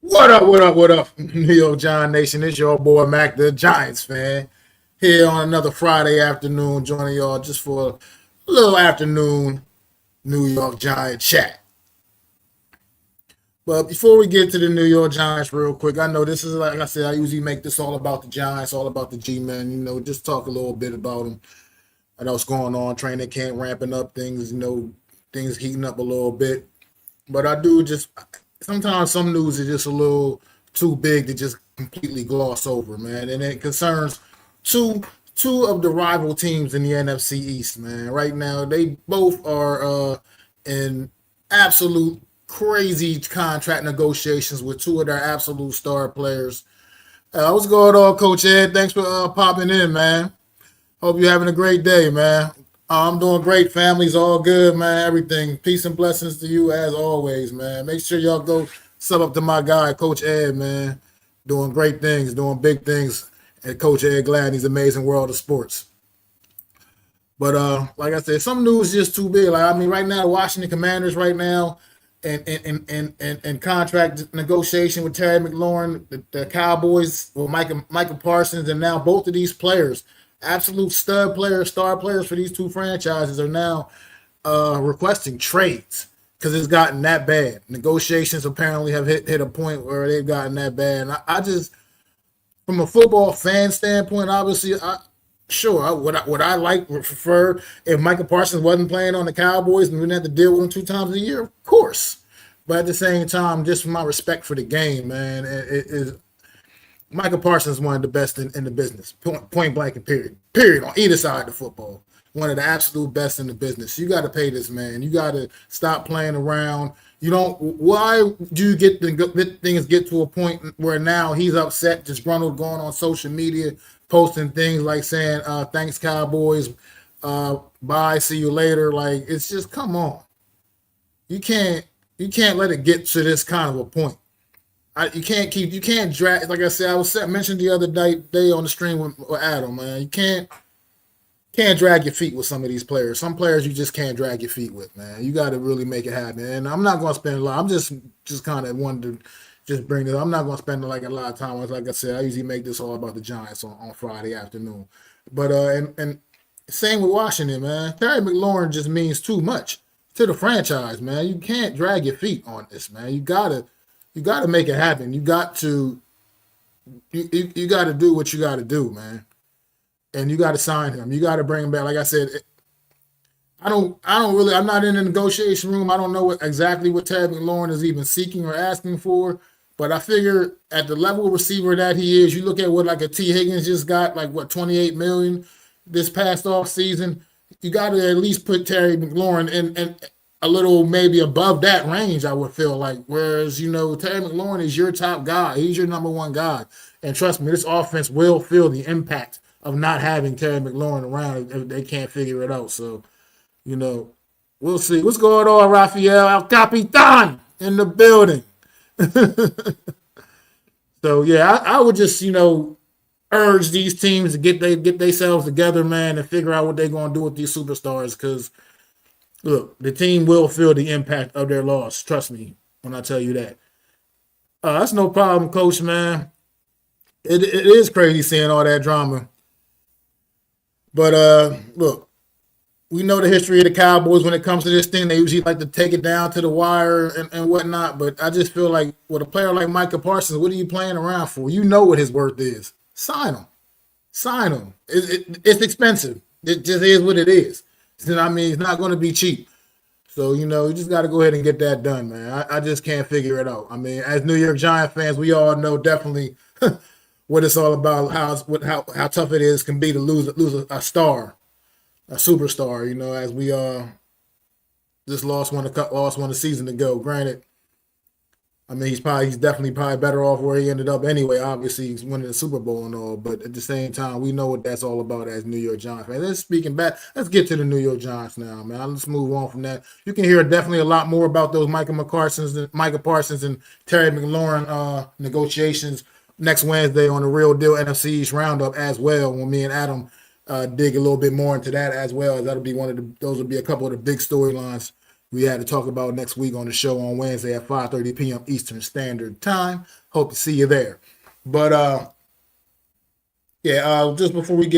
What up, what up, what up, New York Giant Nation? It's your boy Mac, the Giants fan, here on another Friday afternoon, joining y'all just for a little afternoon New York Giant chat. But before we get to the New York Giants, real quick, I know this is like I said, I usually make this all about the Giants, all about the G-men. Just talk a little bit about them. I know what's going on, training camp ramping up things. Things heating up a little bit. But I do just sometimes some news is just a little too big to just completely gloss over, man. And it concerns two two of the rival teams in the NFC East, man. Right now, they both are in absolute crazy contract negotiations with two of their absolute star players. What's going on, Coach Ed? Thanks for popping in, man. Hope you're having a great day, man. I'm doing great. Family's all good, man. Everything. Peace and blessings to you as always, man. Make sure y'all go sub up to my guy, Coach Ed, man. Doing great things, doing big things. And Coach Ed Gladney's amazing world of sports. But like I said, some news is just too big. Like I mean, right now, the Washington Commanders right now and contract negotiation with Terry McLaurin, the Cowboys with Michael Parsons, and now both of these players, absolute stud players, star players for these two franchises, are now requesting trades because it's gotten that bad. Negotiations apparently have hit a point where they've gotten that bad. And I just, from a football fan standpoint, obviously, sure, would I like prefer if Michael Parsons wasn't playing on the Cowboys and we didn't have to deal with him 2 times a year? Of course. But at the same time, just from my respect for the game, man, Michael Parsons is one of the best in the business, point blank and period. Period, on either side of the football. One of the absolute best in the business. You got to pay this man. You got to stop playing around. You don't. Why do you things get to a point where now he's upset, disgruntled, going on social media, posting things like saying, "Thanks, Cowboys, bye, see you later." Like it's just come on. You can't let it get to this kind of a point. You can't drag. Like I said, mentioned the other day on the stream with Adam, man. You can't drag your feet with some of these players. Some players you just can't drag your feet with, man. You got to really make it happen. And I'm not going to spend a lot. I'm just kind of wanted to just bring this. I'm not going to spend like a lot of time. Like I said, I usually make this all about the Giants on Friday afternoon. But and same with Washington, man. Terry McLaurin just means too much to the franchise, man. You can't drag your feet on this, man. You gotta make it happen. You gotta do what you gotta do, man. And you gotta sign him. You gotta bring him back. Like I said, I'm not in the negotiation room. I don't know exactly what Terry McLaurin is even seeking or asking for. But I figure at the level of receiver that he is, you look at what like a T. Higgins just got, like what, 28 million this past off season. You got to at least put Terry McLaurin in a little maybe above that range, I would feel like. Whereas, Terry McLaurin is your top guy. He's your number one guy. And trust me, this offense will feel the impact of not having Terry McLaurin around if they can't figure it out. So, we'll see. What's going on, Rafael El Capitan in the building? So, yeah, I would just, urge these teams to get themselves together, man, and figure out what they're going to do with these superstars because, look, the team will feel the impact of their loss. Trust me when I tell you that. That's no problem, Coach, man. It is crazy seeing all that drama. But, look, we know the history of the Cowboys when it comes to this thing. They usually like to take it down to the wire and whatnot. But I just feel like with a player like Micah Parsons, what are you playing around for? You know what his worth is. Sign him. Sign him. It's expensive. It just is what it is. I mean, it's not going to be cheap. So, you just got to go ahead and get that done, man. I just can't figure it out. I mean, as New York Giant fans, we all know definitely what it's all about, how tough it is can be to lose a star, a superstar, as we just lost one a season ago. Granted, I mean, he's definitely better off where he ended up anyway. Obviously, he's winning the Super Bowl and all, but at the same time, we know what that's all about as New York Giants fans. Let's get to the New York Giants now, man. Let's move on from that. You can hear definitely a lot more about those Michael Parsons and Terry McLaurin negotiations next Wednesday on the Real Deal NFC East Roundup as well, when me and Adam dig a little bit more into that as well. Those will be a couple of the big storylines we had to talk about next week on the show on Wednesday at 5:30 p.m. Eastern Standard Time. Hope to see you there. But yeah, just before we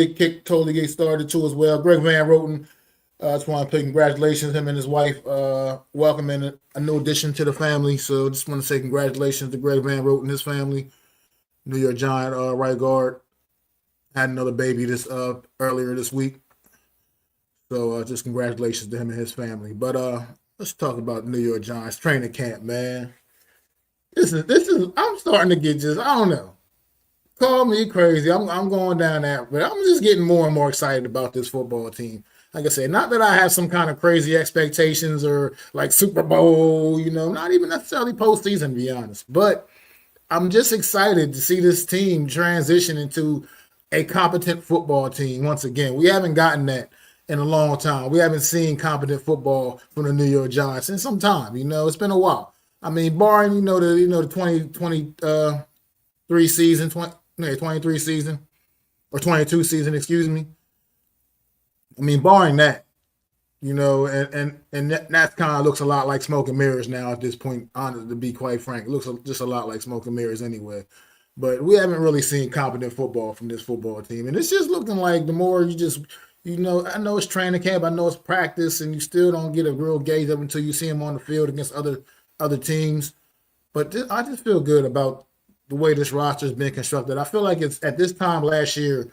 totally get started too as well, Greg Van Roten. I just want to say congratulations him and his wife welcoming a new addition to the family. So just want to say congratulations to Greg Van Roten and his family. New York Giant right guard had another baby this earlier this week. So just congratulations to him and his family. But let's talk about New York Giants training camp, man. This is I'm starting to get just I don't know. Call me crazy. I'm going down that, but I'm just getting more and more excited about this football team. Like I said, not that I have some kind of crazy expectations or like Super Bowl, not even necessarily postseason to be honest. But I'm just excited to see this team transition into a competent football team once again. We haven't gotten that in a long time. We haven't seen competent football from the New York Giants in some time. It's been a while. I mean, barring the 2023 season, 23 season or 22 season, excuse me. I mean, barring that, and that kind of looks a lot like smoke and mirrors now at this point. Honestly, to be quite frank, it looks just a lot like smoke and mirrors anyway. But we haven't really seen competent football from this football team, and it's just looking like the more I know it's training camp, I know it's practice, and you still don't get a real gauge up until you see them on the field against other teams. But I just feel good about the way this roster has been constructed. I feel like it's at this time last year.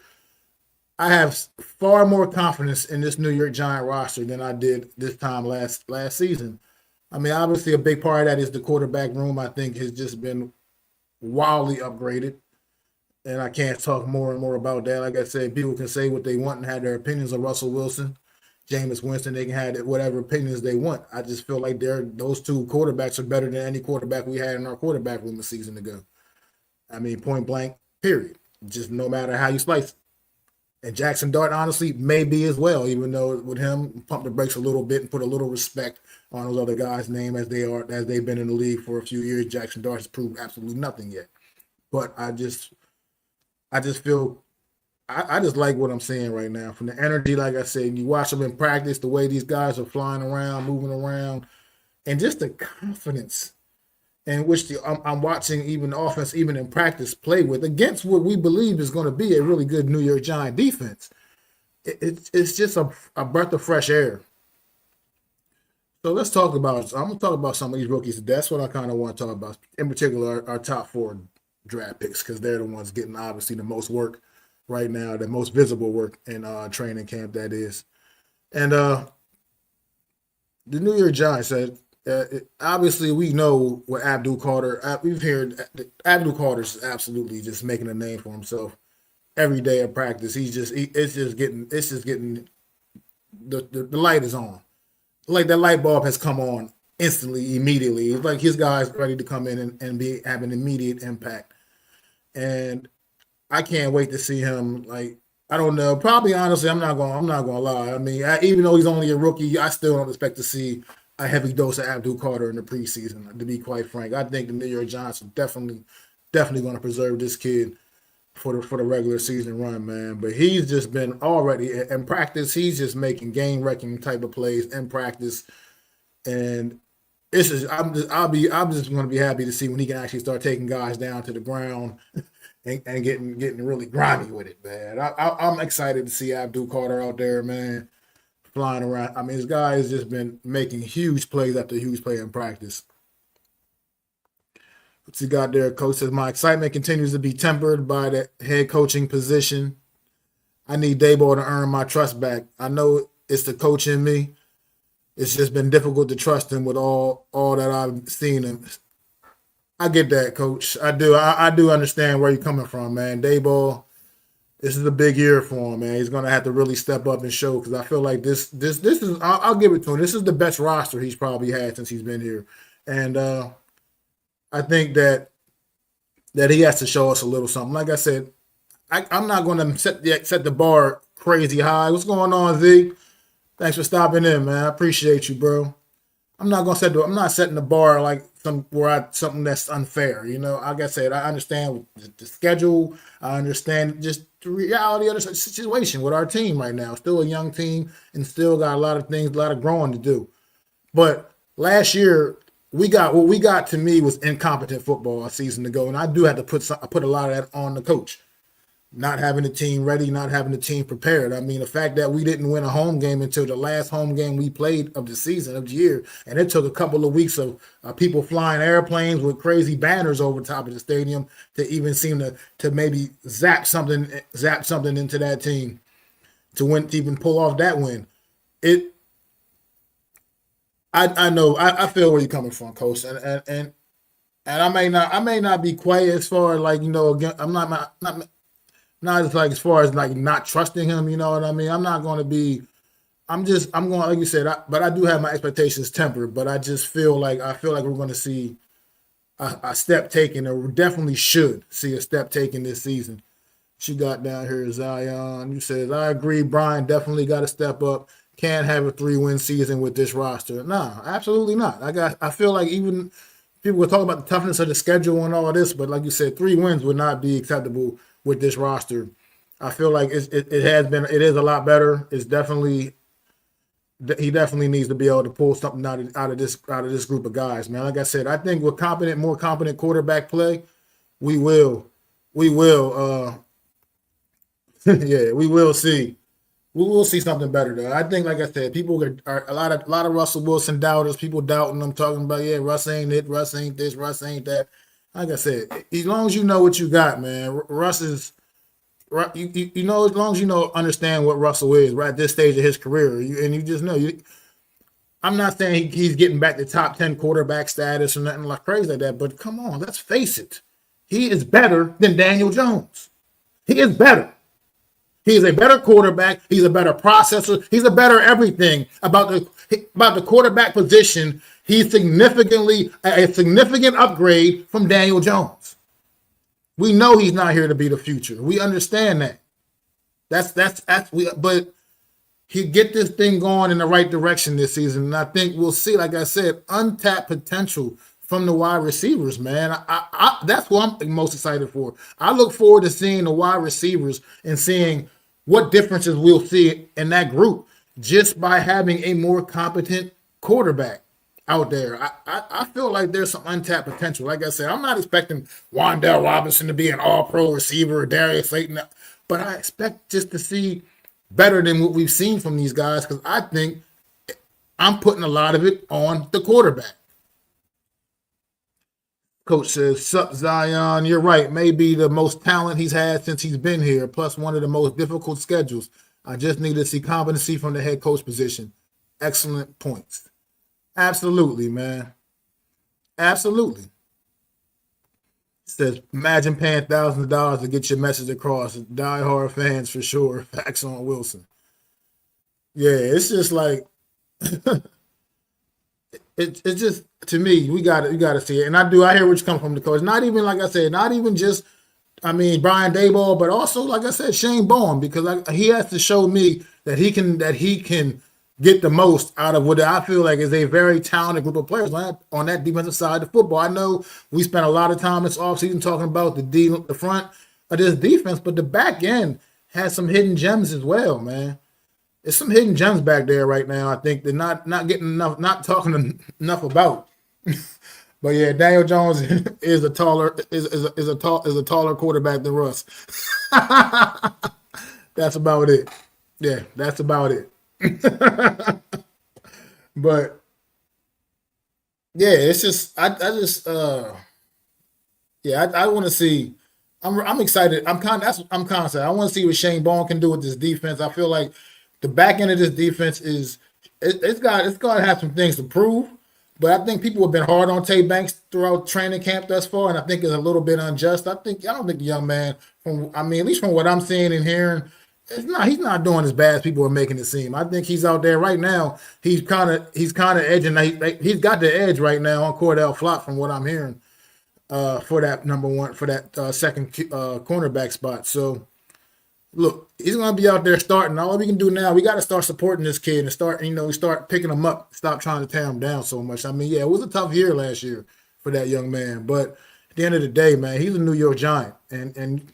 I have far more confidence in this New York Giant roster than I did this time last season. I mean, obviously, a big part of that is the quarterback room. I think has just been wildly upgraded, and I can't talk more and more about that. Like I said, people can say what they want and have their opinions on Russell Wilson, Jameis Winston. They can have whatever opinions they want. I just feel like those two quarterbacks are better than any quarterback we had in our quarterback room a season ago. I mean, point blank, period. Just no matter how you slice it. And Jackson Dart, honestly, may be as well, even though with him, pump the brakes a little bit and put a little respect on those other guys' name as they've been in the league for a few years. Jackson Dart has proved absolutely nothing yet. But I just feel I just like what I'm seeing right now. From the energy, like I said, you watch them in practice, the way these guys are flying around, moving around, and just the confidence in which I'm watching even the offense, even in practice, play with against what we believe is going to be a really good New York Giant defense. It's just a breath of fresh air. So I'm going to talk about some of these rookies. That's what I kind of want to talk about, in particular, our top 4 draft picks, because they're the ones getting obviously the most work right now, the most visible work in training camp, that is. And the New York Giants said, obviously, we know what Abdul Carter. We've heard Abdul Carter's absolutely just making a name for himself every day of practice. It's just getting the light is on. Like that light bulb has come on instantly, immediately. It's like his guys ready to come in and have an immediate impact. And I can't wait to see him. Like, I don't know. Probably, honestly, I'm not gonna lie. I mean, even though he's only a rookie, I still don't expect to see a heavy dose of Abdul Carter in the preseason, to be quite frank. I think the New York Giants are definitely going to preserve this kid for the regular season run, man. But he's just been already in practice. He's just making game-wrecking type of plays in practice, and I'm just going to be happy to see when he can actually start taking guys down to the ground and getting really grimy with it, man. I'm excited to see Abdul Carter out there, man, flying around. I mean, this guy has just been making huge plays after huge play in practice. What's he got there? Coach says, my excitement continues to be tempered by the head coaching position. I need Daboll to earn my trust back. I know it's the coach in me. It's just been difficult to trust him with all that I've seen him. I get that, Coach. I do. I do understand where you're coming from, man. Daboll, this is a big year for him, man. He's going to have to really step up and show, because I feel like this is, I'll give it to him. This is the best roster he's probably had since he's been here. And I think that he has to show us a little something. Like I said, I'm not going to set the bar crazy high. What's going on, Z? Thanks for stopping in, man. I appreciate you, bro. I'm not setting the bar like something that's unfair. Like I said, I understand the schedule. I understand just the reality of the situation with our team right now. Still a young team and still got a lot of growing to do. But last year we got what we got to me was incompetent football a season ago, and I do have to put a lot of that on the coach. Not having the team ready, not having the team prepared. I mean, the fact that we didn't win a home game until the last home game we played of the season, of the year, and it took a couple of weeks of people flying airplanes with crazy banners over top of the stadium to even seem to maybe zap something into that team to win, to even pull off that win. It, I know, I feel where you're coming from, Coach, and I may not be quite as far as like, again, I'm not as like as far as like not trusting him, you know what I mean? I'm not going to be. I'm going like you said, but I do have my expectations tempered. But I just feel like we're going to see a step taken, or we definitely should see a step taken this season. She got down here, Zion. You says I agree. Brian definitely got to step up. Can't have a 3-win season with this roster. Nah, absolutely not. I feel like even people were talking about the toughness of the schedule and all this, but like you said, 3 wins would not be acceptable with this roster. I feel like it is a lot better. It's definitely, he definitely needs to be able to pull something out of this group of guys, man. Like I said, I think with more competent quarterback play, we will yeah, we will see something better though. I think, like I said, people are a lot of Russell Wilson doubters, people doubting him, talking about, yeah, Russ ain't it, Russ ain't this, Russ ain't that. Like I said, as long as you know what you got, man, Russ is, you know, as long as you understand what Russell is right at this stage of his career, and you just know, I'm not saying he's getting back to top 10 quarterback status or nothing like crazy like that, but come on, let's face it. He is better than Daniel Jones. He is better. He's a better quarterback. He's a better processor. He's a better everything about the quarterback position. He's a significant upgrade from Daniel Jones. We know he's not here to be the future. We understand that. But he get this thing going in the right direction this season, and I think we'll see, like I said, untapped potential from the wide receivers, man. That's what I'm most excited for. I look forward to seeing the wide receivers and seeing what differences we'll see in that group just by having a more competent quarterback out there. I feel like there's some untapped potential. Like I said, I'm not expecting Wan'Dale Robinson to be an all-pro receiver or Darius Slayton, but I expect just to see better than what we've seen from these guys, because I think I'm putting a lot of it on the quarterback. Coach says, sup, Zion, you're right. Maybe the most talent he's had since he's been here, plus one of the most difficult schedules. I just need to see competency from the head coach position. Excellent points. Absolutely, man. Absolutely. Says, imagine paying thousands of dollars to get your message across. Die-hard fans for sure. Facts on Wilson. Yeah, it's just like it's just, to me, you got to see it. And I hear where you come from, the coach. Not even, like I said, not even just, Brian Daboll, but also, like I said, Shane Bowen, because he has to show me that he can get the most out of what I feel like is a very talented group of players on that defensive side of football. I know we spent a lot of time this offseason talking about the front of this defense, but the back end has some hidden gems as well, man. There's some hidden gems back there right now. I think they're not getting enough, not talking enough about. But yeah, Daniel Jones is a taller quarterback than Russ. That's about it. Yeah, that's about it. But yeah, it's just I want to see. I'm excited. I'm kind of excited. I want to see what Shane Bowen can do with this defense. I feel like the back end of this defense it's got to have some things to prove. But I think people have been hard on Tay Banks throughout training camp thus far, and I think it's a little bit unjust. I don't think the young man, at least from what I'm seeing and hearing, he's not doing as bad as people are making it seem. I think he's out there right now. He's kind of edging. He's got the edge right now on Cordell Flott from what I'm hearing for that second cornerback spot. So look, he's going to be out there starting. All we can do now, we got to start supporting this kid and start picking him up. Stop trying to tear him down so much. It was a tough year last year for that young man. But at the end of the day, man, he's a New York Giant, and you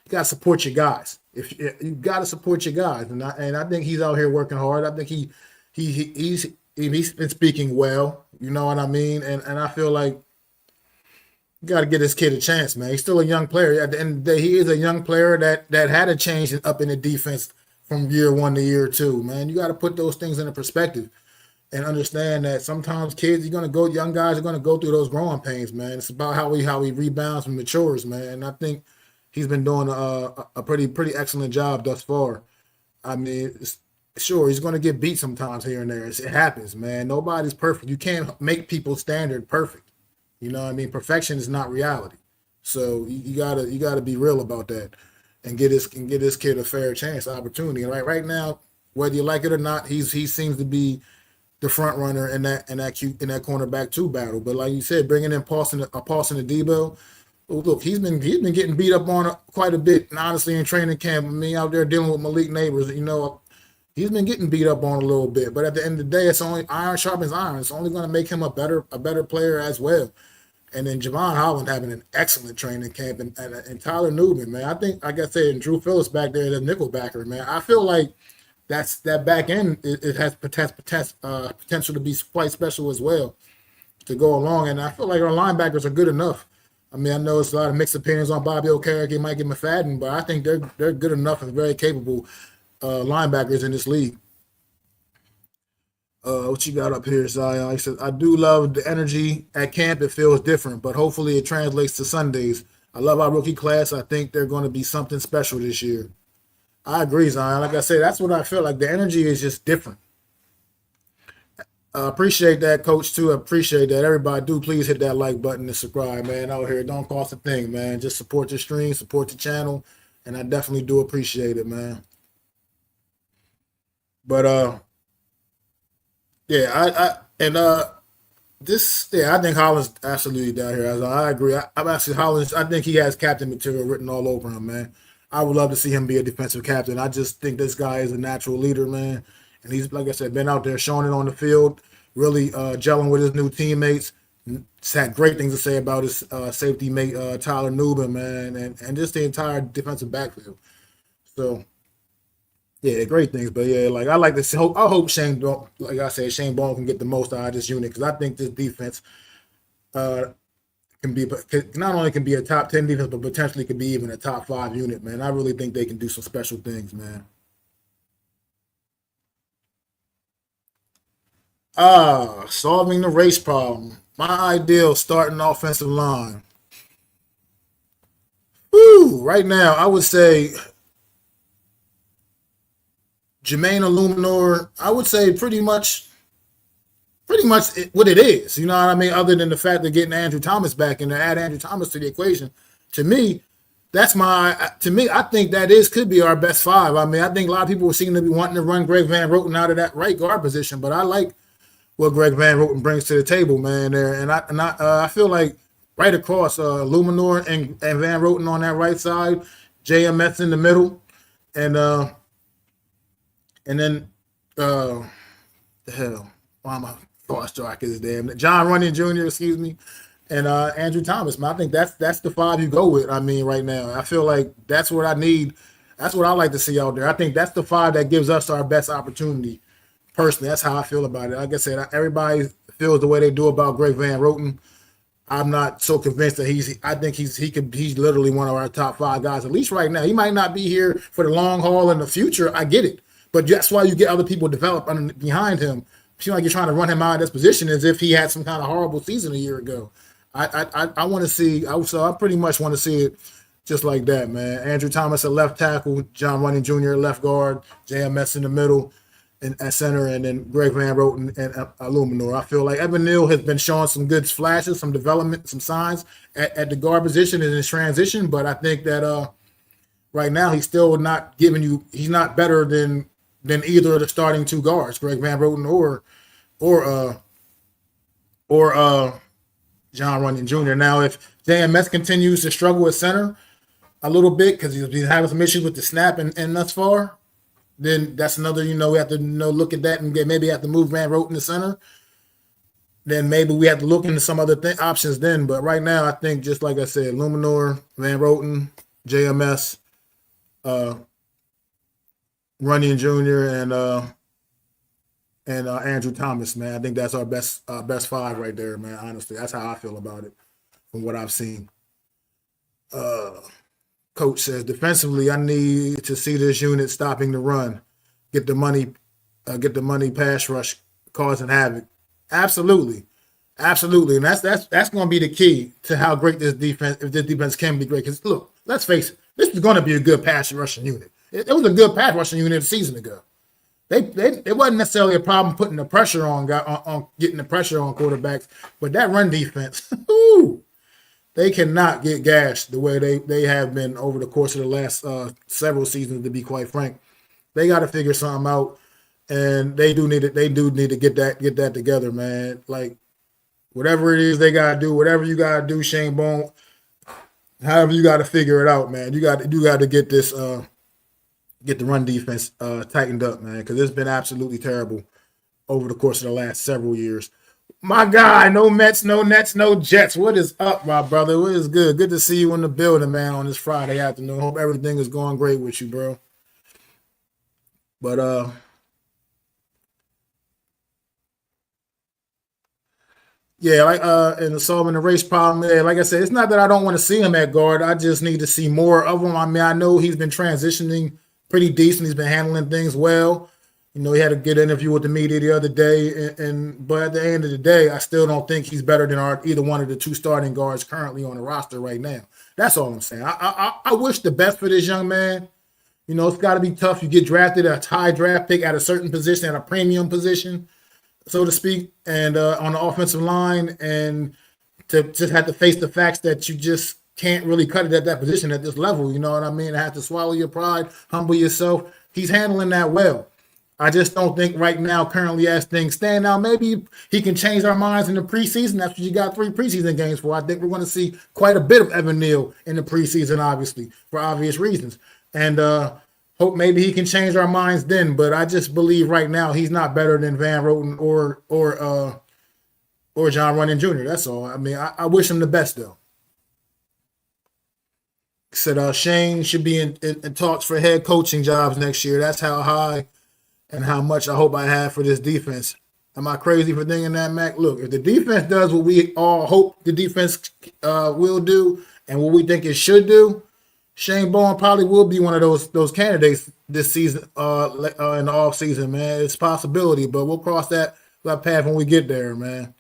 got to support your guys. You got to support your guys, and I think he's out here working hard. I think he's he's been speaking well. You know what I mean? And I feel like you got to get this kid a chance, man. He's still a young player. At the end of the day, he is a young player that had a change up in the defense from year one to year two, man. You got to put those things into perspective and understand that sometimes kids, young guys are gonna go through those growing pains, man. It's about how he rebounds and matures, man. And I think he's been doing a pretty excellent job thus far. I mean, sure, he's gonna get beat sometimes here and there. It happens, man. Nobody's perfect. You can't make people's standard perfect. You know what I mean? Perfection is not reality. So you gotta be real about that and get this kid a fair chance, opportunity. And right now, whether you like it or not, he seems to be the front runner in that cornerback two battle. But like you said, bringing in Paulson Adebo, look, he's been getting beat up on quite a bit. And honestly, in training camp, me out there dealing with Malik Neighbors, he's been getting beat up on a little bit. But at the end of the day, it's only iron sharpens iron. It's only going to make him a better player as well. And then Javon Holland having an excellent training camp, and Tyler Newman, man. I think, like I said, and Drew Phillips back there, the nickel backer, man. I feel like that back end, it has potential to be quite special as well to go along. And I feel like our linebackers are good enough. I mean, I know it's a lot of mixed opinions on Bobby Okereke and Mike McFadden, but I think they're good enough and very capable linebackers in this league. What you got up here, Zion? He said, I do love the energy at camp. It feels different, but hopefully it translates to Sundays. I love our rookie class. I think they're going to be something special this year. I agree, Zion. Like I said, that's what I feel like. The energy is just different. Appreciate that, Coach, too. Appreciate that. Everybody, do please hit that like button and subscribe, man. Out here, don't cost a thing, man. Just support the stream, support the channel, and I definitely do appreciate it, man. But yeah, I think Holland's absolutely down here. I agree. I'm actually Holland. I think he has captain material written all over him, man. I would love to see him be a defensive captain. I just think this guy is a natural leader, man. And he's, like I said, been out there showing it on the field, really gelling with his new teammates. He's had great things to say about his safety mate, Tyler Newman, man, and just the entire defensive backfield. So, yeah, great things. But, yeah, like I like to see, I hope like I said, Shane Ball can get the most out of this unit because I think this defense uh, not only can be a top 10 defense, but potentially could be even a top 5 unit, man. I really think they can do some special things, man. Solving the race problem. My ideal starting offensive line. Woo! Right now, I would say Jermaine Illuminor. I would say pretty much what it is. You know what I mean? Other than the fact of getting Andrew Thomas back and to add Andrew Thomas to the equation, to me, I think could be our best 5. I mean, I think a lot of people seem to be wanting to run Greg Van Roten out of that right guard position, but I like what Greg Van Roten brings to the table, man. There, and I feel like right across Luminor and Van Roten on that right side, JMS in the middle, and then the hell, why am I thought strike is damn John Runyon Jr. Excuse me, and Andrew Thomas. Man, I think that's the 5 you go with. I mean, right now, I feel like that's what I need. That's what I like to see out there. I think that's the 5 that gives us our best opportunity. Personally, that's how I feel about it. Like I said, everybody feels the way they do about Greg Van Roten. I'm not so convinced that I think he's literally one of our top 5 guys, at least right now. He might not be here for the long haul in the future. I get it. But that's why you get other people develop behind him. It seems like you're trying to run him out of this position as if he had some kind of horrible season a year ago. I want to see, so I pretty much want to see it just like that, man. Andrew Thomas at left tackle, John Runyon Jr. at left guard, JMS in the middle, and at center, and then Greg Van Roten and Illuminor. I feel like Evan Neal has been showing some good flashes, some development, some signs at the guard position in his transition, but I think that right now he's still not he's not better than either of the starting 2 guards, Greg Van Roten or John Runyon Jr. Now, if JMS continues to struggle at center a little bit because he's having some issues with the snap and thus far, then that's another, we have to look at that and maybe have to move Van Roten to center. Then maybe we have to look into some other options then. But right now, I think just like I said, Luminor, Van Roten, JMS, Runyon Jr. and Andrew Thomas, man. I think that's our best five right there, man. Honestly, that's how I feel about it from what I've seen. Uh, Coach says defensively, I need to see this unit stopping the run, get the money, get the money pass rush causing havoc. Absolutely, absolutely, and that's going to be the key to how great this defense, if this defense can be great. Because look, let's face it, this is going to be a good pass rushing unit. It was a good pass rushing unit a season ago. It wasn't necessarily a problem putting the pressure on getting the pressure on quarterbacks, but that run defense, they cannot get gashed the way they have been over the course of the last several seasons. To be quite frank, they got to figure something out, and they do need to get that together, man. Like whatever it is they got to do, whatever you got to do, Shane Bone, however you got to figure it out, man. You got to get this. Get the run defense tightened up, man, because it's been absolutely terrible over the course of the last several years. My guy, no Mets, no Nets, no Jets. What is up, my brother? What is good? Good to see you in the building, man, on this Friday afternoon. Hope everything is going great with you, bro. But yeah, like in solving the race problem, yeah, like I said, it's not that I don't want to see him at guard. I just need to see more of him. I mean, I know he's been transitioning pretty decent. He's been handling things well. You know, he had a good interview with the media the other day, but at the end of the day, I still don't think he's better than either one of the two starting guards currently on the roster right now. That's all I'm saying. I wish the best for this young man. You know, it's got to be tough. You get drafted at a high draft pick at a certain position, at a premium position, so to speak, and on the offensive line, and to just have to face the facts that you just can't really cut it at that position at this level. You know what I mean? Have to swallow your pride, humble yourself. He's handling that well. I just don't think right now, currently as things stand now, maybe he can change our minds in the preseason. That's what you got 3 preseason games for. I think we're going to see quite a bit of Evan Neal in the preseason, obviously, for obvious reasons. And hope maybe he can change our minds then. But I just believe right now he's not better than Van Roten or John Runyon Jr. That's all. I mean, I wish him the best, though. Said Shane should be in talks for head coaching jobs next year. That's how high and how much I hope I have for this defense. Am I crazy for thinking that, Mac? Look, if the defense does what we all hope the defense will do and what we think it should do, Shane Bowen probably will be one of those candidates this season in the off season, man. It's a possibility, but we'll cross that path when we get there, man.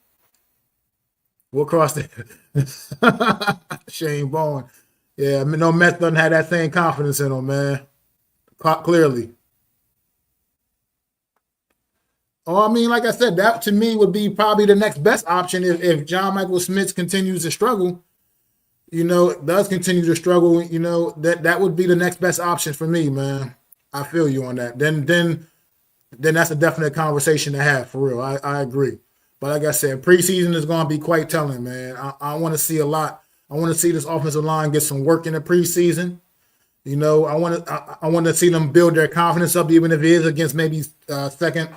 We'll cross that. Shane Bowen. Yeah, I mean, no Mets doesn't have that same confidence in him, man. Clearly. Oh, I mean, like I said, that to me would be probably the next best option if John Michael Schmitz continues to struggle. You know, does continue to struggle. You know, that would be the next best option for me, man. I feel you on that. Then that's a definite conversation to have for real. I agree. But like I said, preseason is going to be quite telling, man. I want to see a lot. I want to see this offensive line get some work in the preseason. You know, I want to see them build their confidence up, even if it is against maybe second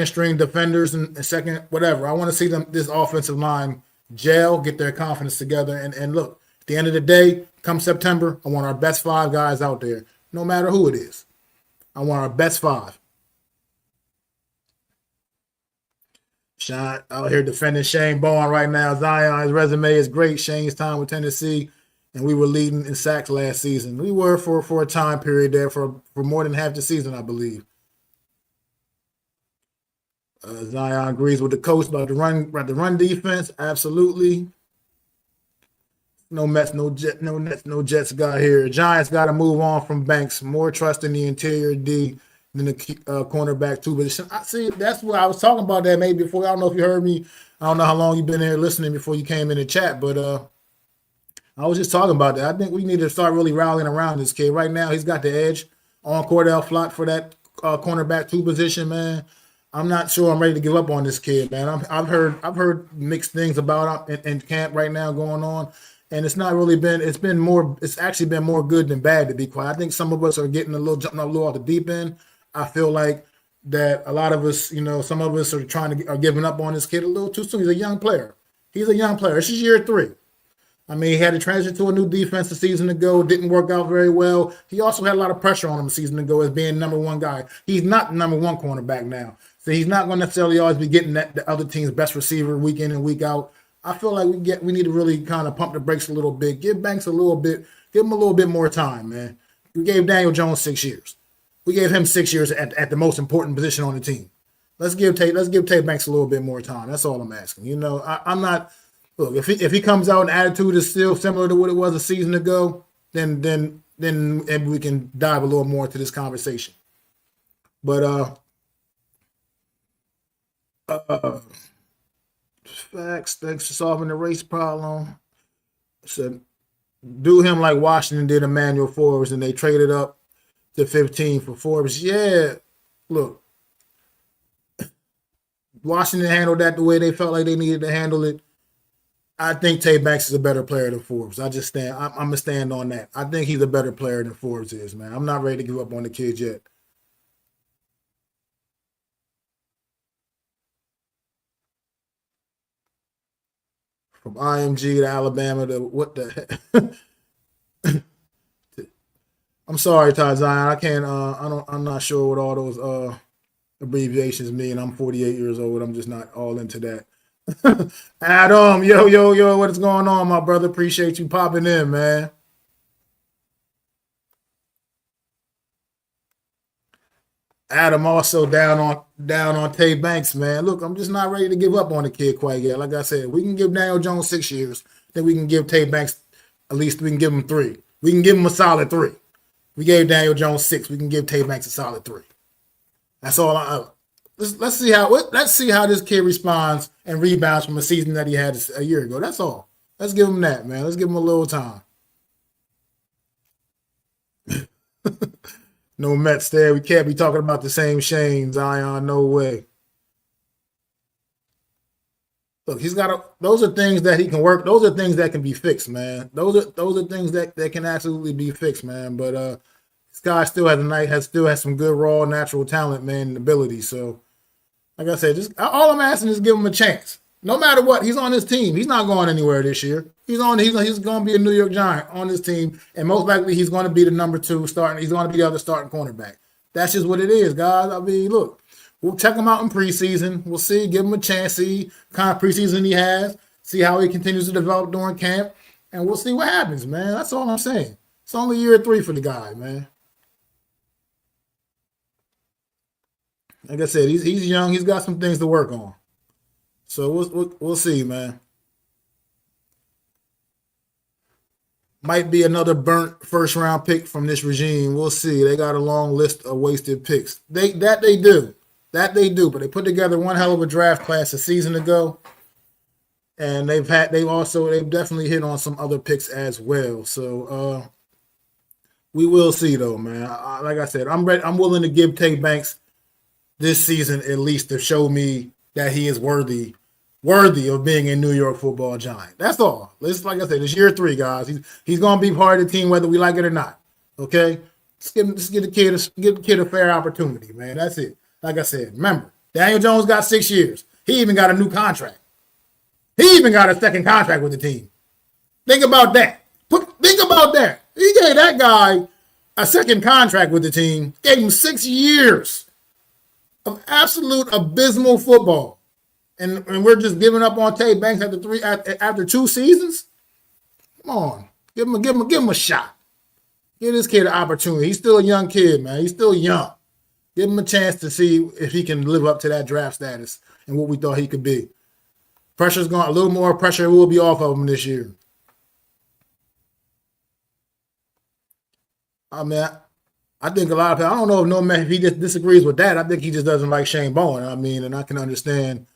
string defenders and second whatever. I want to see this offensive line gel, get their confidence together, and look. At the end of the day, come September, I want our best 5 guys out there, no matter who it is. I want our best 5. Sean out here defending Shane Bowen right now. Zion, his resume is great. Shane's time with Tennessee, and we were leading in sacks last season. We were for a time period there for more than half the season, I believe. Zion agrees with the coach about the run defense. Absolutely. No Mets, no Nets, no Jets got here. Giants got to move on from Banks. More trust in the interior D than the cornerback too. But I see that's what I was talking about that maybe before. I don't know if you heard me. I don't know how long you've been here listening before you came in the chat, but I was just talking about that. I think we need to start really rallying around this kid. Right now, he's got the edge on Cordell Flott for that cornerback 2 position, man. I'm not sure I'm ready to give up on this kid, man. I've heard mixed things about him in camp right now going on, and it's not really been. It's actually been more good than bad, to be quiet. I think some of us are jumping a little off the deep end. I feel like that a lot of us, you know, some of us are giving up on this kid a little too soon. He's a young player. This is year 3. I mean, he had to transition to a new defense a season ago. Didn't work out very well. He also had a lot of pressure on him a season ago as being number one guy. He's not the number one cornerback now. So he's not going to necessarily always be getting the other team's best receiver week in and week out. I feel like we need to really kind of pump the brakes a little bit. Give Banks a little bit, give him a little bit more time, man. We gave Daniel Jones 6 years. We gave him 6 years at the most important position on the team. Let's give Tay Banks a little bit more time. That's all I'm asking. You know, I'm not. Look, if he comes out and attitude is still similar to what it was a season ago, then maybe we can dive a little more into this conversation. But facts, thanks for solving the race problem. So do him like Washington did Emmanuel Forbes, and they traded up to 15 for Forbes. Yeah, look, Washington handled that the way they felt like they needed to handle it. I think Tay Banks is a better player than Forbes. I'm gonna stand on that. I think he's a better player than Forbes is, man. I'm not ready to give up on the kid yet. From IMG to Alabama to what the heck? I'm sorry, Ty Zion. I can't. I'm not sure what all those abbreviations mean. I'm 48 years old. I'm just not all into that. Adam, yo, what is going on, my brother? Appreciate you popping in, man. Adam also down on Tay Banks, man. Look, I'm just not ready to give up on the kid quite yet. Like I said, we can give Daniel Jones 6 years, then we can give Tay Banks at least we can give him 3. We can give him a solid 3. We gave Daniel Jones 6. We can give Tay Banks a solid 3. That's all. Let's see how this kid responds and rebounds from a season that he had a year ago. That's all. Let's give him that, man. Let's give him a little time. No Mets there. We can't be talking about the same Shane, Zion. No way. Look, those are things that he can work. Those are things that can be fixed, man. Those are things that can absolutely be fixed, man. But this guy still has some good raw natural talent, man, and ability. So, like I said, just all I'm asking is give him a chance. No matter what, he's on his team. He's not going anywhere this year. He's going to be a New York Giant on his team, and most likely he's going to be the number 2 starting. He's going to be the other starting cornerback. That's just what it is, guys. I mean, look, we'll check him out in preseason. We'll see, give him a chance, see what kind of preseason he has, see how he continues to develop during camp, and we'll see what happens, man. That's all I'm saying. It's only year 3 for the guy, man. Like I said, he's young. He's got some things to work on. So we'll see, man. Might be another burnt first round pick from this regime. We'll see. They got a long list of wasted picks. They do. But they put together one hell of a draft class a season ago. And they've definitely hit on some other picks as well. So we will see though, man. Like I said, I'm willing to give Tay Banks this season at least to show me that he is worthy of being a New York Football Giant. That's all. Like I said, it's year 3, guys. He's going to be part of the team whether we like it or not. Okay, just give the kid a fair opportunity, man. That's it. Like I said, remember, Daniel Jones got 6 years. He even got a new contract. He even got a second contract with the team. Think about that. Think about that. He gave that guy a second contract with the team. Gave him 6 years of absolute abysmal football. And we're just giving up on Tay Banks after 2 seasons? Come on. Give him a shot. Give this kid an opportunity. He's still a young kid, man. He's still young. Give him a chance to see if he can live up to that draft status and what we thought he could be. Pressure's gone. A little more pressure will be off of him this year. I mean, I think a lot of people, I don't know if no man, if he just disagrees with that. I think he just doesn't like Shane Bowen. I mean, and I can understand.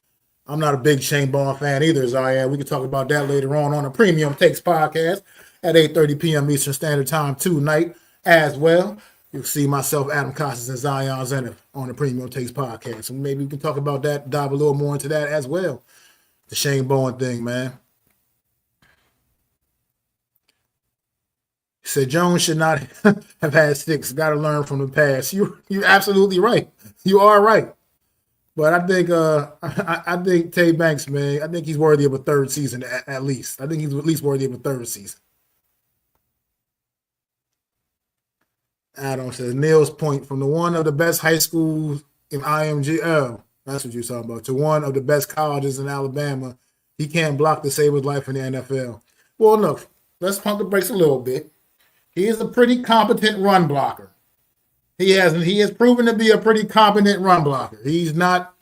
I'm not a big Shane Bowen fan either, Zion. We can talk about that later on the Premium Takes podcast at 8:30 p.m. Eastern Standard Time tonight as well. You'll see myself, Adam Costas, and Zion Zenith on the Premium Takes podcast. So maybe we can talk about that, dive a little more into that as well. The Shane Bowen thing, man. He said Jones should not have had 6. Got to learn from the past. You're absolutely right. You are right. But I think I think Tay Banks, man, I think he's worthy of a third season at least. I think he's at least worthy of a third season. Adam says Neil's point from the one of the best high schools in IMGL. That's what you're talking about. To one of the best colleges in Alabama, he can't block to save his life in the NFL. Well, look, let's pump the brakes a little bit. He is a pretty competent run blocker. He has proven to be a pretty competent run blocker. He's not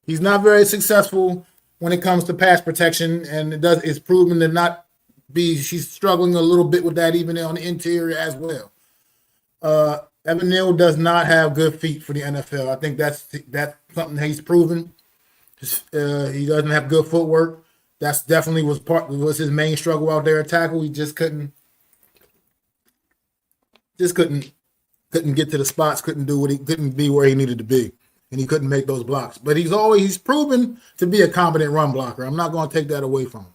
very successful when it comes to pass protection, and it's proven to not be. She's struggling a little bit with that even on the interior as well. Evan Neal does not have good feet for the NFL. I think that's something he's proven. He doesn't have good footwork. That's definitely was his main struggle out there at tackle. He just couldn't get to the spots. Couldn't be where he needed to be, and he couldn't make those blocks. But he's proven to be a competent run blocker. I'm not going to take that away from him.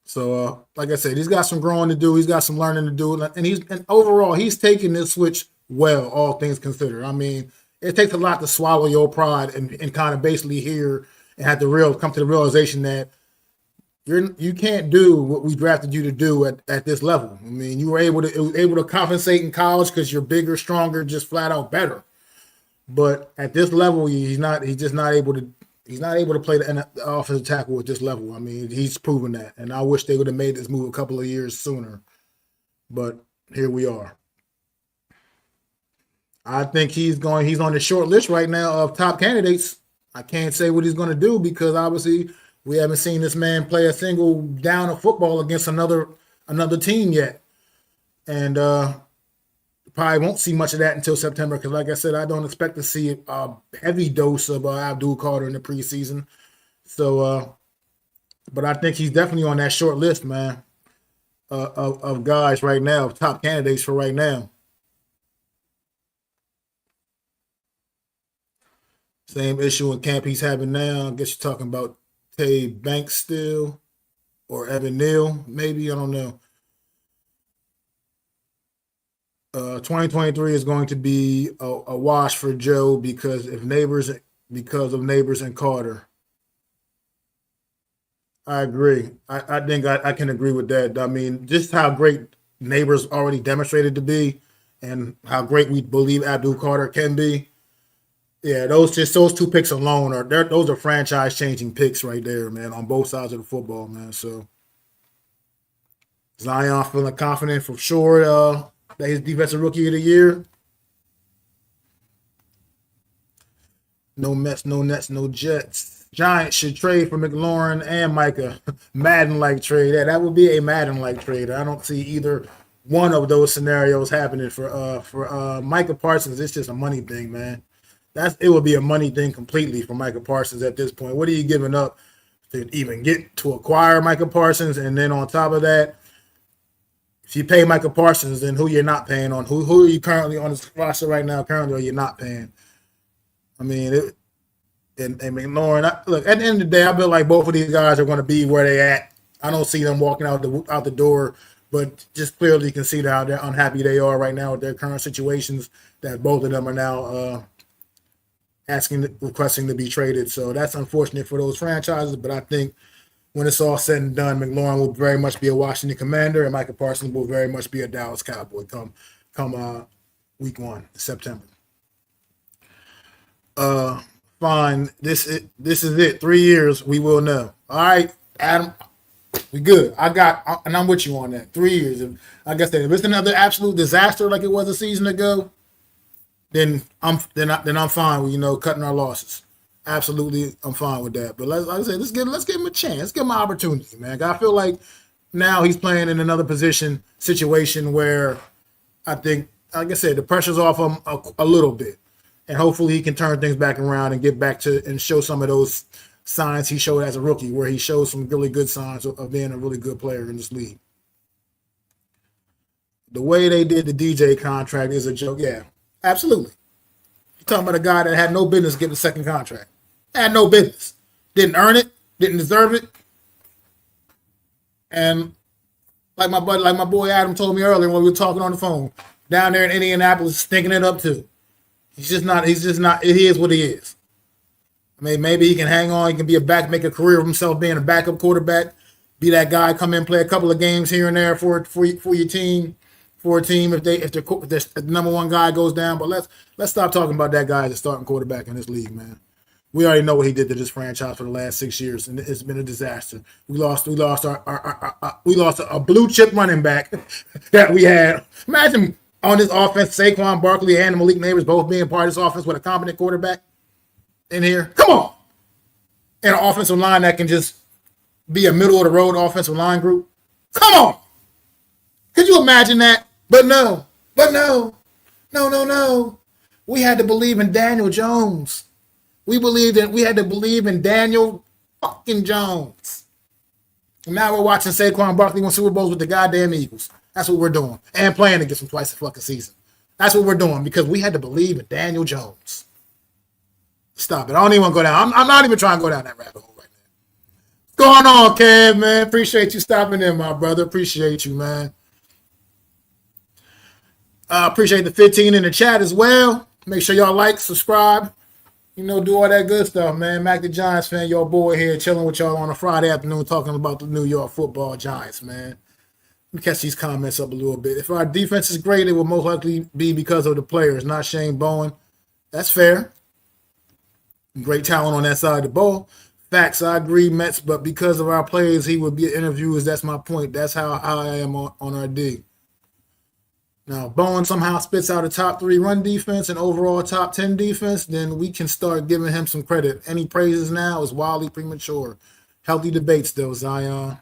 So, like I said, he's got some growing to do. He's got some learning to do, and overall, he's taking this switch well, all things considered. I mean, it takes a lot to swallow your pride and kind of basically hear and have to come to the realization that you can't do what we drafted you to do at this level. I mean, you were able to compensate in college because you're bigger, stronger, just flat out better. But at this level, he's just not able to. He's not able to play the offensive tackle at this level. I mean, he's proven that, and I wish they would have made this move a couple of years sooner. But here we are. I think he's on the short list right now of top candidates. I can't say what he's going to do because obviously we haven't seen this man play a single down of football against another team yet, and probably won't see much of that until September because, like I said, I don't expect to see a heavy dose of Abdul Carter in the preseason. So, but I think he's definitely on that short list, man, of guys right now, top candidates for right now. Same issue in camp he's having now. I guess you're talking about Tay Banks still or Evan Neal, maybe. I don't know. 2023 is going to be a wash for Joe because of Neighbors and Carter. I agree. I think I can agree with that. I mean, just how great Neighbors already demonstrated to be and how great we believe Abdul Carter can be. Yeah, those two picks alone those are franchise changing picks right there, man, on both sides of the football, man. So Zion feeling confident for sure that he's defensive rookie of the year. No Mets, no Nets, no Jets. Giants should trade for McLaurin and Micah. Madden-like trade. Yeah, that would be a Madden-like trade. I don't see either one of those scenarios happening for Micah Parsons. It's just a money thing, man. It would be a money thing completely for Micah Parsons at this point. What are you giving up to even get to acquire Micah Parsons? And then on top of that, if you pay Micah Parsons, then who you're not paying on? Who are you currently on the roster right now? Currently, are you not paying? I mean, and McLaurin. Look, at the end of the day, I feel like both of these guys are going to be where they at. I don't see them walking out the door, but just clearly you can see how they're unhappy they are right now with their current situations. That both of them are now requesting to be traded. So that's unfortunate for those franchises. But I think when it's all said and done, McLaurin will very much be a Washington Commander, and Micah Parsons will very much be a Dallas Cowboy come week 1, September. Fine. This is it. 3 years, we will know. All right, Adam, we good. And I'm with you on that. 3 years. Like I said, if it's another absolute disaster like it was a season ago, then I'm fine with cutting our losses. Absolutely, I'm fine with that. But like I said, let's give him a chance. Let's give him an opportunity, man. I feel like now he's playing in another situation where I think, like I said, the pressure's off him a little bit, and hopefully he can turn things back around and get back to and show some of those signs he showed as a rookie, where he shows some really good signs of being a really good player in this league. The way they did the DJ contract is a joke. Yeah, absolutely. You're talking about a guy that had no business getting a second contract. Had no business. Didn't earn it. Didn't deserve it. And like my boy Adam told me earlier when we were talking on the phone, down there in Indianapolis, stinking it up too. He is what he is. Maybe he can hang on. He can be a back, make a career of himself being a backup quarterback. Be that guy, come in, play a couple of games here and there for your team, for a team if the number one guy goes down. But let's stop talking about that guy as a starting quarterback in this league, man. We already know what he did to this franchise for the last 6 years, and it's been a disaster. We lost a blue chip running back that we had. Imagine on this offense, Saquon Barkley and Malik Neighbors both being part of this offense with a competent quarterback in here. Come on, and an offensive line that can just be a middle of the road offensive line group. Come on, could you imagine that? But no. We had to believe in Daniel Jones. We had to believe in Daniel fucking Jones. And now we're watching Saquon Barkley win Super Bowls with the goddamn Eagles. That's what we're doing. And playing against them twice a fucking season. That's what we're doing because we had to believe in Daniel Jones. Stop it. I don't even want to go down. I'm not even trying to go down that rabbit hole right now. What's going on, Kev, man? Appreciate you stopping in, my brother. Appreciate you, man. Appreciate the 15 in the chat as well. Make sure y'all like, subscribe. Do all that good stuff, man. Mac the Giants fan, your boy here, chilling with y'all on a Friday afternoon, talking about the New York Football Giants, man. Let me catch these comments up a little bit. If our defense is great, it will most likely be because of the players, not Shane Bowen. That's fair. Great talent on that side of the ball. Facts, I agree, Mets, but because of our players, he would be interviewers. That's my point. That's how I am on our D. Now, if Bowen somehow spits out a top 3 run defense and overall top 10 defense, then we can start giving him some credit. Any praises now is wildly premature. Healthy debates, though, Zion.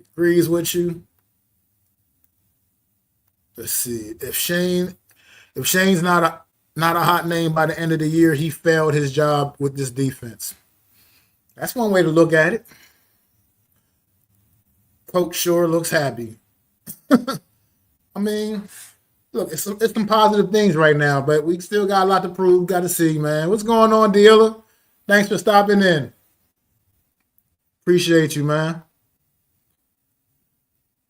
Agrees with you. Let's see. If Shane's not a hot name by the end of the year, he failed his job with this defense. That's one way to look at it. Coach sure looks happy. I mean, look, it's some positive things right now, but we still got a lot to prove, got to see, man. What's going on, dealer? Thanks for stopping in. Appreciate you, man.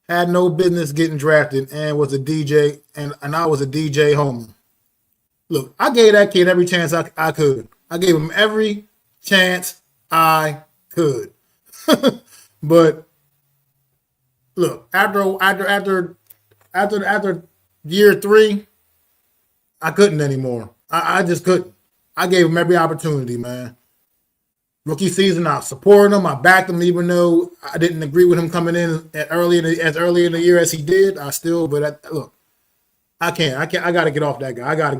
Had no business getting drafted and was a DJ, and I was a DJ homer. Look, I gave that kid every chance I could. I gave him every chance I could. But look, after year 3, I couldn't anymore. I just couldn't. I gave him every opportunity, man. Rookie season, I supported him. I backed him, even though I didn't agree with him coming in as early in the year as he did. Look, I can't. I got to get off that guy. I got to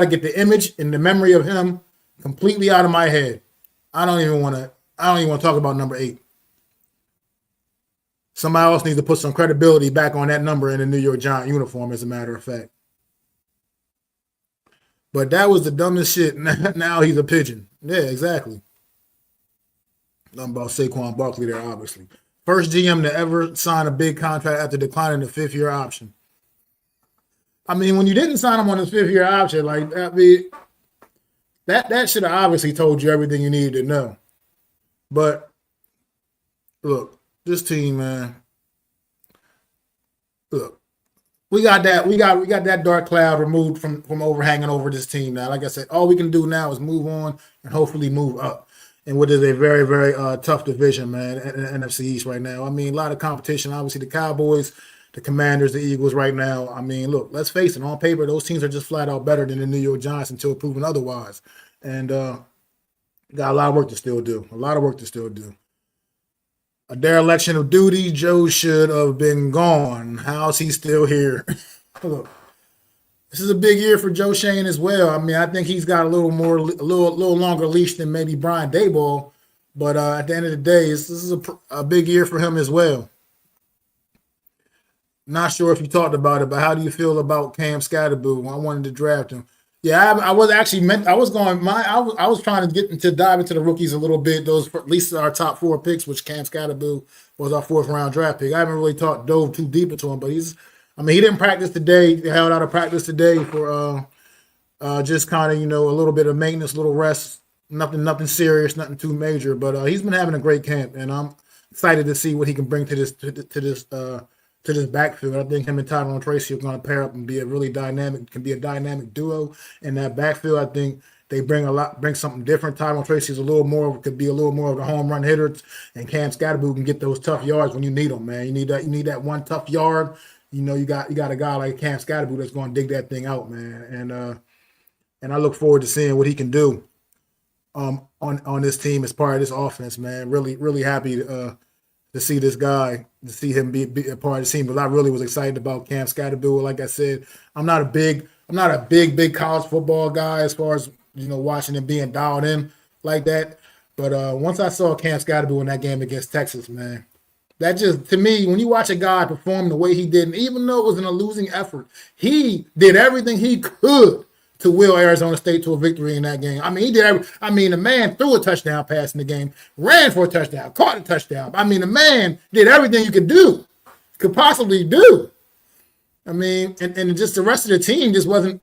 get the image and the memory of him completely out of my head. I don't even want to talk about number 8. Somebody else needs to put some credibility back on that number in the New York Giant uniform, as a matter of fact. But that was the dumbest shit. Now he's a pigeon. Yeah, exactly. Nothing about Saquon Barkley there, obviously. First GM to ever sign a big contract after declining the 5th-year option. I mean, when you didn't sign him on his 5th-year option, that should have obviously told you everything you needed to know. But look, this team, man. Look, we got that dark cloud removed from overhanging over this team now. Like I said, all we can do now is move on and hopefully move up. And what is a very, very tough division, man, in the NFC East right now. I mean, a lot of competition. Obviously, the Cowboys, the Commanders, the Eagles right now. I mean, look, let's face it. On paper, those teams are just flat out better than the New York Giants until proven otherwise. And got a lot of work to still do. A dereliction of duty. Joe should have been gone. How's he still here? Look, this is a big year for Joe Shane as well. I mean, I think he's got a little longer leash than maybe Brian Daboll. But at the end of the day, this is a big year for him as well. Not sure if you talked about it, but how do you feel about Cam Scatterboo? I wanted to draft him. Yeah, I was trying to dive into the rookies a little bit. Those, at least our top 4 picks, which Cam Scatterboo was our 4th round draft pick. I haven't really dove too deep into him, but he didn't practice today. He held out of practice today for just kind of, a little bit of maintenance, a little rest. Nothing serious, nothing too major. But he's been having a great camp, and I'm excited to see what he can bring to this to this backfield. I think him and Tyrone Tracy are going to pair up and be a really dynamic, can be a dynamic duo in that backfield. I think they bring something different. Tyrone Tracy is could be a little more of the home run hitter, and Cam Scatterboo can get those tough yards when you need them, man. You need that one tough yard. You got a guy like Cam Scatterboo that's going to dig that thing out, man. And I look forward to seeing what he can do on this team as part of this offense, man. Really, really happy to see this guy, to see him be a part of the team. But I really was excited about Cam Scatterboo. Like I said, I'm not a big college football guy as far as watching him being dialed in like that. But once I saw Cam Scatterboo in that game against Texas, man, that just, to me, when you watch a guy perform the way he did, and even though it was in a losing effort, he did everything he could to will Arizona State to a victory in that game. I mean, the man threw a touchdown pass in the game, ran for a touchdown, caught a touchdown. I mean, the man did everything you could possibly do. I mean, and just the rest of the team just wasn't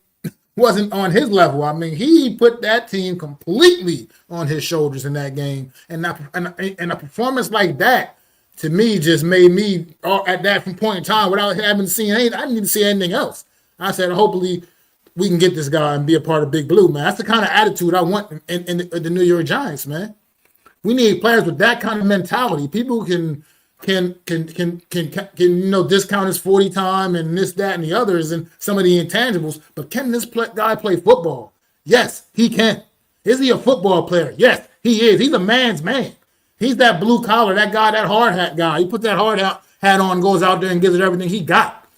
on his level. I mean, he put that team completely on his shoulders in that game, and a performance like that, to me, just made me at that point in time, without having seen anything, I didn't need to see anything else. I said, hopefully we can get this guy and be a part of Big Blue, man. That's the kind of attitude I want in the New York Giants, man. We need players with that kind of mentality. People can discount his 40 time and this, that, and the others and some of the intangibles, but can this guy play football? Yes, he can. Is he a football player? Yes, he is. He's a man's man. He's that blue collar, that guy, that hard hat guy. He put that hard hat on, goes out there and gives it everything he got.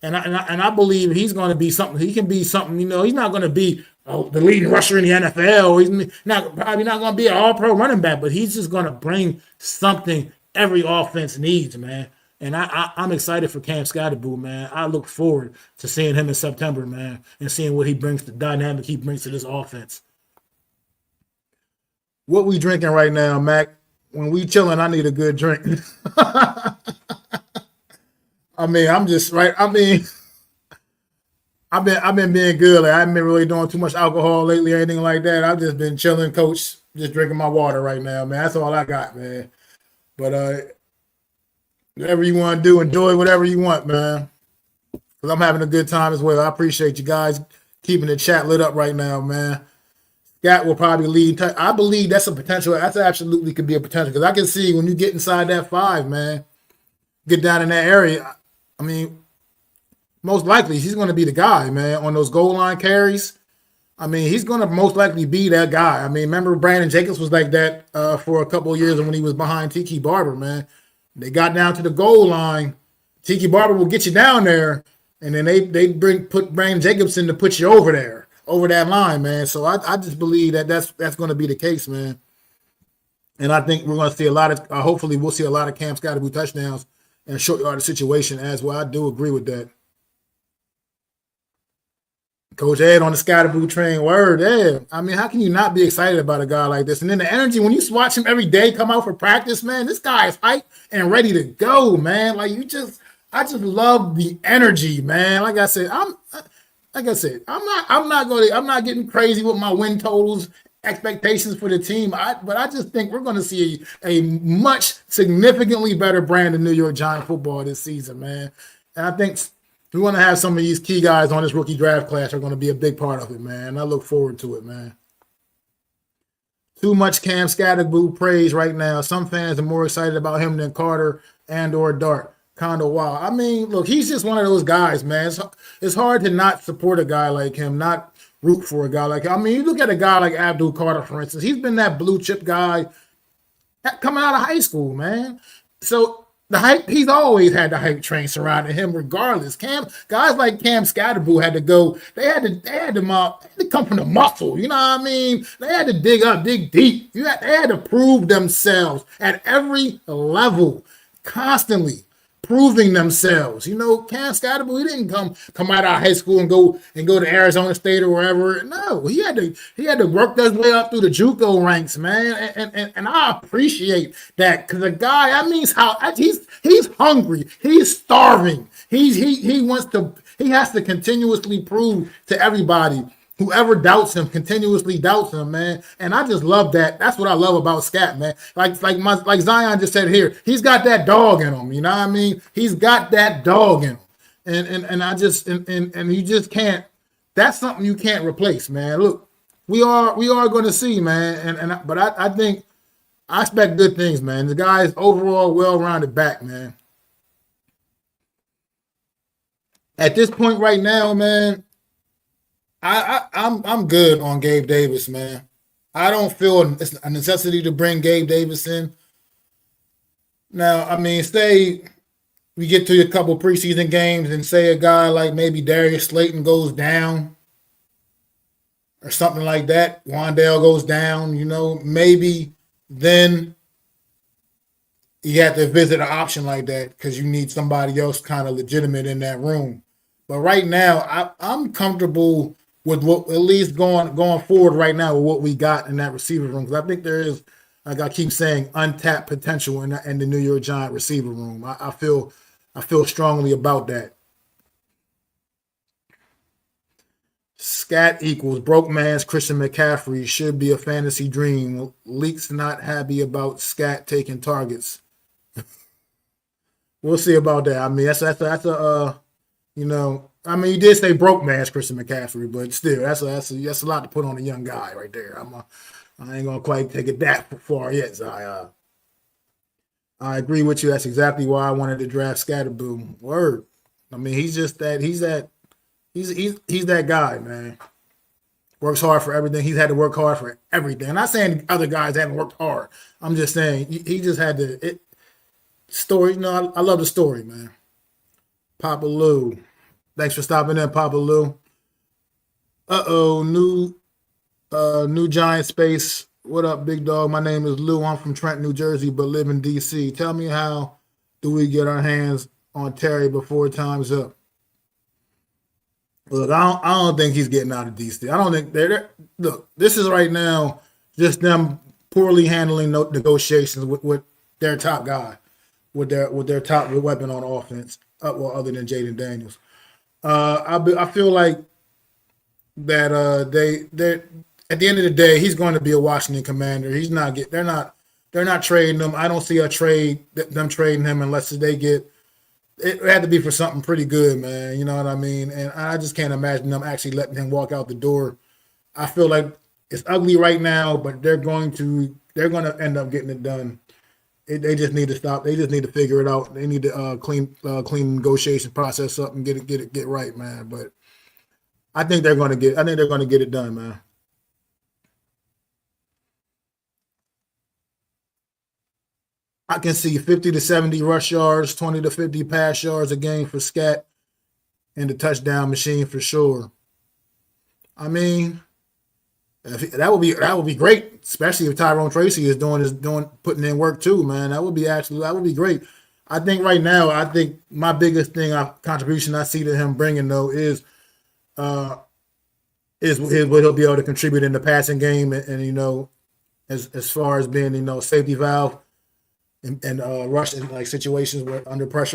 And I believe he's going to be something. He can be something. He's not going to be the leading rusher in the NFL. He's probably not going to be an all-pro running back, but he's just going to bring something every offense needs, man. And I'm excited for Cam Scatterboo, man. I look forward to seeing him in September, man, and seeing what he brings, the dynamic he brings to this offense. What we drinking right now, Mac? When we chilling, I need a good drink. I mean, I'm just right. I mean, I've been being good. Like, I haven't been really doing too much alcohol lately or anything like that. I've just been chilling, coach, just drinking my water right now, man. That's all I got, man. But whatever you want to do, enjoy whatever you want, man. Because I'm having a good time as well. I appreciate you guys keeping the chat lit up right now, man. Scott will probably lead. I believe that's a potential. That's absolutely could be a potential. Because I can see when you get inside that 5, man, get down in that area. I mean, most likely he's going to be the guy, man, on those goal line carries. I mean, he's going to most likely be that guy. I mean, remember Brandon Jacobs was like that for a couple of years when he was behind Tiki Barber, man. They got down to the goal line. Tiki Barber will get you down there, and then they put Brandon Jacobs in to put you over there, over that line, man. So I just believe that's going to be the case, man. And I think we're going to see a lot of hopefully we'll see a lot of Cam Scatterboo touchdowns in a short yardage situation as well. I do agree with that. Coach Ed on the Scatterboo train, word, yeah. I mean, how can you not be excited about a guy like this? And then the energy, when you watch him every day come out for practice, man, this guy is hyped and ready to go, man. Like, I just love the energy, man. Like I said, I'm not getting crazy with my win totals, expectations for the team. But I just think we're going to see a much significantly better brand of New York Giant football this season, man. And I think we want to have some of these key guys on this rookie draft class are going to be a big part of it, man. I look forward to it, man. Too much Cam Scatterboo praise right now. Some fans are more excited about him than Carter and or Dart. Kind of wild. I mean, look, he's just one of those guys, man. It's hard to not support a guy like him, not root for a guy like him. I mean, you look at a guy like Abdul Carter, for instance. He's been that blue chip guy coming out of high school, man. So the hype, he's always had the hype train surrounding him, regardless. Guys like Cam Scatterboo had to go. They had to come from the muscle. You know what I mean? They had to dig deep. They had to prove themselves at every level, constantly proving themselves. You know, Cam Scatterboo, he didn't come out of high school and go to Arizona State or wherever. No, he had to work his way up through the JUCO ranks, man. And I appreciate that, because the guy, he's hungry, he's starving, he has to continuously prove to everybody Whoever doubts him continuously doubts him, man. And I just love that. That's what I love about Scat, man. Like Zion just said here, he's got that dog in him. You know what I mean? He's got that dog in him. And I just and you just can't. That's something you can't replace, man. Look, we are going to see, man. But I think I expect good things, man. The guy is overall well-rounded back, man. At this point right now, man, I'm good on Gabe Davis, man. I don't feel it's a necessity to bring Gabe Davis in. Now, I mean, say we get to a couple preseason games and say a guy like maybe Darius Slayton goes down or something like that. Wandale goes down, maybe then you have to visit an option like that because you need somebody else kind of legitimate in that room. But right now, I'm comfortable with what at least going forward right now with what we got in that receiver room, because I think there is, like I keep saying, untapped potential in the New York Giants receiver room. I feel strongly about that. Scat equals broke man's Christian McCaffrey should be a fantasy dream. Leaks not happy about Scat taking targets. We'll see about that. I mean, that's a I mean, you did say broke man's Christian McCaffrey, but still, that's a lot to put on a young guy right there. I ain't gonna quite take it that far yet. I agree with you. That's exactly why I wanted to draft Scatterboo. Word. I mean, he's that guy, man. Works hard for everything. He's had to work hard for everything. I'm not saying other guys haven't worked hard. I'm just saying he just had to. Story, I love the story, man. Papa Lou. Thanks for stopping in, Papa Lou. New Giant Space. What up, big dog? My name is Lou. I'm from Trenton, New Jersey, but live in D.C. Tell me, how do we get our hands on Terry before time's up? Look, I don't think he's getting out of D.C. I don't think they're look, this is right now just them poorly handling negotiations with their top guy, with their top weapon on offense, other than Jaden Daniels. I feel like that they at the end of the day, he's going to be a Washington Commander. They're not trading him. I don't see them trading him unless they get. It had to be for something pretty good, man. You know what I mean? And I just can't imagine them actually letting him walk out the door. I feel like it's ugly right now, but they're going to end up getting it done. They just need to stop. They just need to figure it out. They need to clean negotiation process up and get right, man. But I think they're going to get it done, man. I can see 50 to 70 rush yards, 20 to 50 pass yards a game for Scat, and the touchdown machine for sure. I mean, that would be great, especially if Tyrone Tracy is putting in work too, man. That would be great. I think right now, my biggest contribution I see to him bringing though is what he'll be able to contribute in the passing game, and as far as being safety valve. And rush in like situations where Rush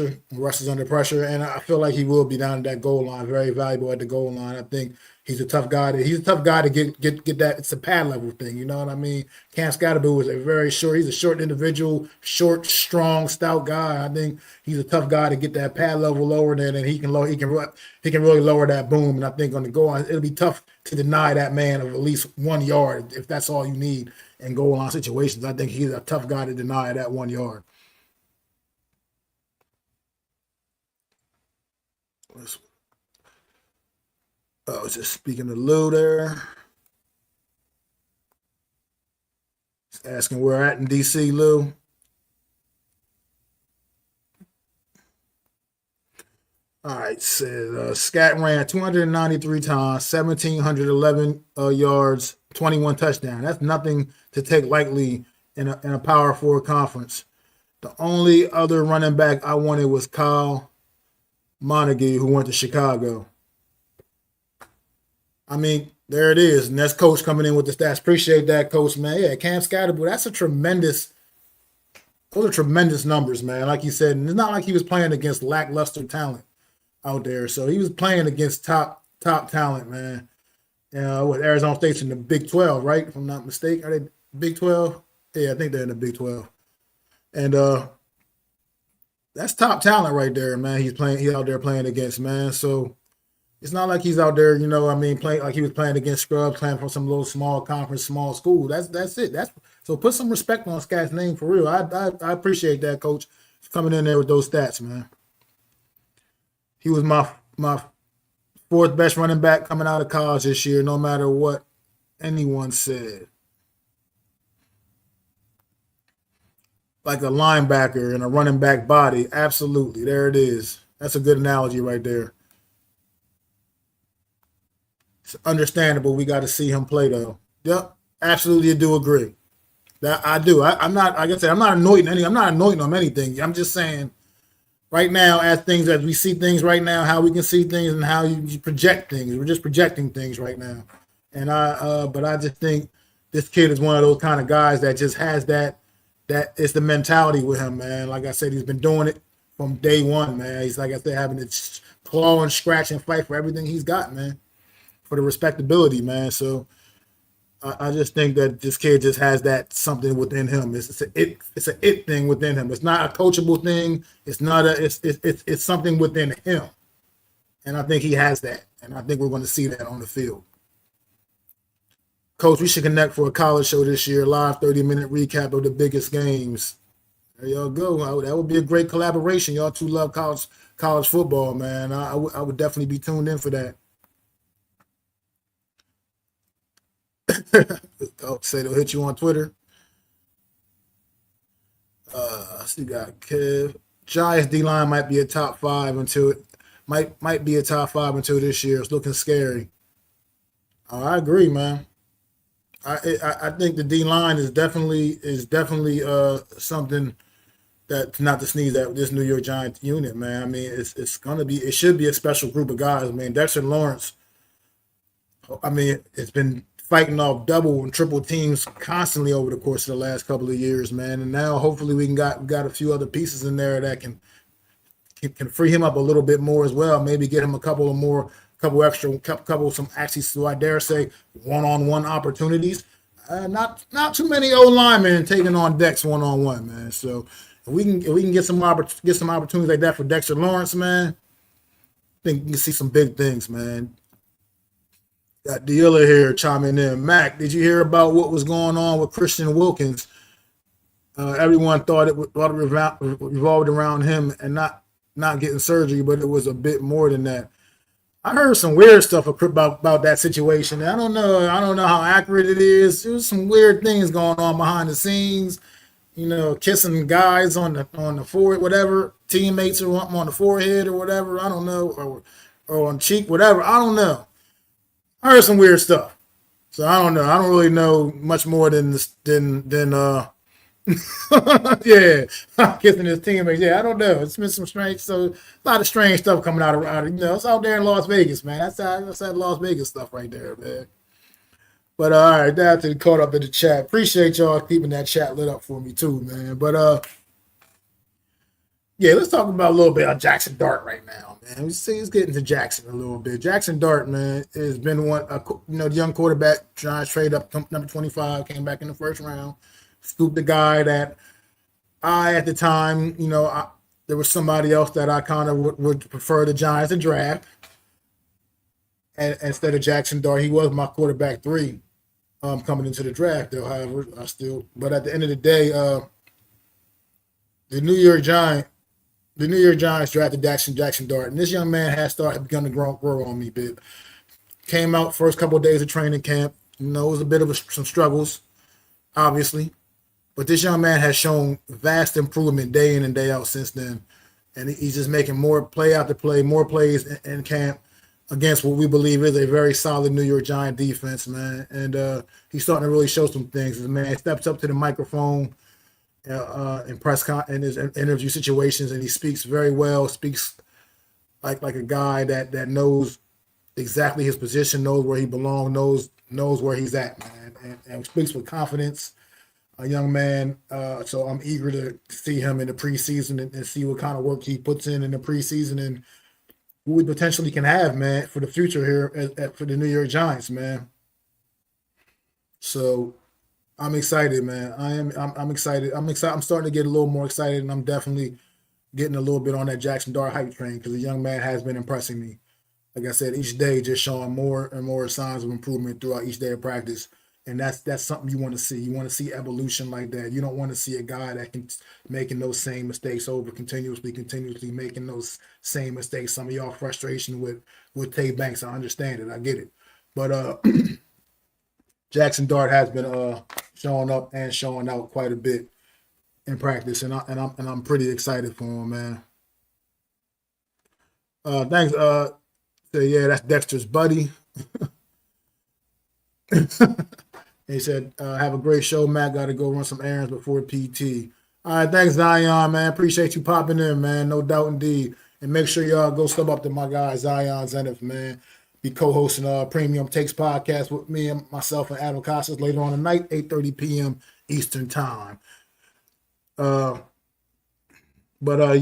is under pressure, and I feel like he will be down at that goal line, very valuable at the goal line. I think he's a tough guy to get that. It's a pad level thing, you know what I mean? Cam Scatterboo is he's a short individual, short, strong, stout guy. I think he's a tough guy to get that pad level lower than, and he can really lower that boom. And I think on the goal line, it'll be tough to deny that man of at least 1 yard if that's all you need in goal line situations. I think he's a tough guy to deny that 1 yard. I was just speaking to Lou there. Just asking where we're at in DC, Lou. All right, says Scat ran 293 times, 1,711 yards, 21 touchdowns. That's nothing to take lightly in a Power 4 conference. The only other running back I wanted was Kyle Montague, who went to Chicago. I mean, there it is. And that's Coach coming in with the stats. Appreciate that, Coach, man. Yeah, Cam Scatterboo, those are tremendous numbers, man. Like you said, and it's not like he was playing against lackluster talent out there. So he was playing against top talent, man. What Arizona State's in the Big 12, right? If I'm not mistaken, are they Big 12? Yeah, I think they're in the Big 12. And that's top talent right there, man. He's out there playing against, man. So it's not like he's out there, playing like he was playing against scrubs, playing for some little small conference, small school. That's it. That's so put some respect on Scott's name for real. I appreciate that, coach, coming in there with those stats, man. He was my fourth best running back coming out of college this year, no matter what anyone said. Like a linebacker and a running back body. Absolutely. There it is. That's a good analogy right there. It's understandable. We got to see him play though. Yep. Absolutely do agree. That I do. I'm not, like I said, I'm not anointing him anything. I'm just saying right now, as we see things right now, how we can see things and how you project things. We're just projecting things right now. And but I just think this kid is one of those kind of guys that just has that it's the mentality with him, man. Like I said, he's been doing it from day one, man. He's, like I said, having to claw and scratch and fight for everything he's got, man, for the respectability, man. So I just think that this kid just has that something within him. It's an it thing within him. It's not a coachable thing. It's not it's something within him, and I think he has that, and I think we're going to see that on the field. Coach, we should connect for a college show this year, live 30-minute recap of the biggest games. There y'all go. That would be a great collaboration. Y'all two love college football, man. I would definitely be tuned in for that. Say they'll hit you on Twitter. You got Kev. Giants D line might be a top five until might be a top five until this year. It's looking scary. I agree, man. I think the D line is definitely something that not to sneeze at this New York Giants unit, man. I mean, it should be a special group of guys, man. Dexter Lawrence, I mean, it's been fighting off double and triple teams constantly over the course of the last couple of years, man. And now hopefully we got a few other pieces in there that can free him up a little bit more as well. Maybe get him a couple some actually, so I dare say, one-on-one opportunities. Not too many old linemen taking on Dex one-on-one, man. So if we can get some opportunities like that for Dexter Lawrence, man, I think you can see some big things, man. Got Dealer here chiming in. Mac, did you hear about what was going on with Christian Wilkins? Everyone thought it revolved around him and not getting surgery, but it was a bit more than that. I heard some weird stuff about that situation. I don't know how accurate it is. There was some weird things going on behind the scenes. Kissing guys on the forehead, whatever, teammates or on the forehead or whatever. I don't know, or on cheek, whatever. I don't know. I heard some weird stuff, so I don't know. I don't really know much more than yeah, kissing his teammates. Yeah, I don't know. It's been some a lot of strange stuff coming out around. It's out there in Las Vegas, man. That's that Las Vegas stuff right there, man. But all right, that's caught up in the chat. Appreciate y'all keeping that chat lit up for me too, man. But yeah, let's talk about a little bit of Jackson Dart right now, man. Let's get into Jackson a little bit. Jackson Dart, man, has been the young quarterback trying to trade up number 25, came back in the first round, scooped the guy that at the time, there was somebody else that I kind of would prefer the Giants to draft. And instead of Jackson Dart, he was my quarterback 3 coming into the draft, though. However, but at the end of the day, the New York Giants drafted Jackson Dart, and this young man had begun to grow on me a bit. Came out first couple of days of training camp. It was a bit of some struggles, obviously, but this young man has shown vast improvement day in and day out since then, and he's just making more play after play, more plays in camp against what we believe is a very solid New York Giant defense, man. And he's starting to really show some things. The man steps up to the microphone in his interview situations, and he speaks very well. Speaks like a guy that knows exactly his position, knows where he belongs, knows where he's at, man, and speaks with confidence. A young man, so I'm eager to see him in the preseason and see what kind of work he puts in the preseason, and who we potentially can have, man, for the future here for the New York Giants, man. So I'm excited, man. I'm excited. I'm excited. I'm starting to get a little more excited, and I'm definitely getting a little bit on that Jackson Dart hype train because the young man has been impressing me. Like I said, each day just showing more and more signs of improvement throughout each day of practice. And that's something you want to see. You want to see evolution like that. You don't want to see a guy that can making those same mistakes over continuously making those same mistakes. Some of y'all frustration with Tay Banks. I understand it. I get it. But Jackson Dart has been showing up and showing out quite a bit in practice, and I'm pretty excited for him, man. Thanks. So yeah, that's Dexter's buddy. He said, "Have a great show, Matt. Got to go run some errands before PT." All right, thanks, Zion, man. Appreciate you popping in, man. No doubt, indeed. And make sure y'all go sub up to my guy Zion Zenith, man. Be co-hosting Premium Takes podcast with me and myself and Adam Costas later on tonight, 8:30 p.m. Eastern time. But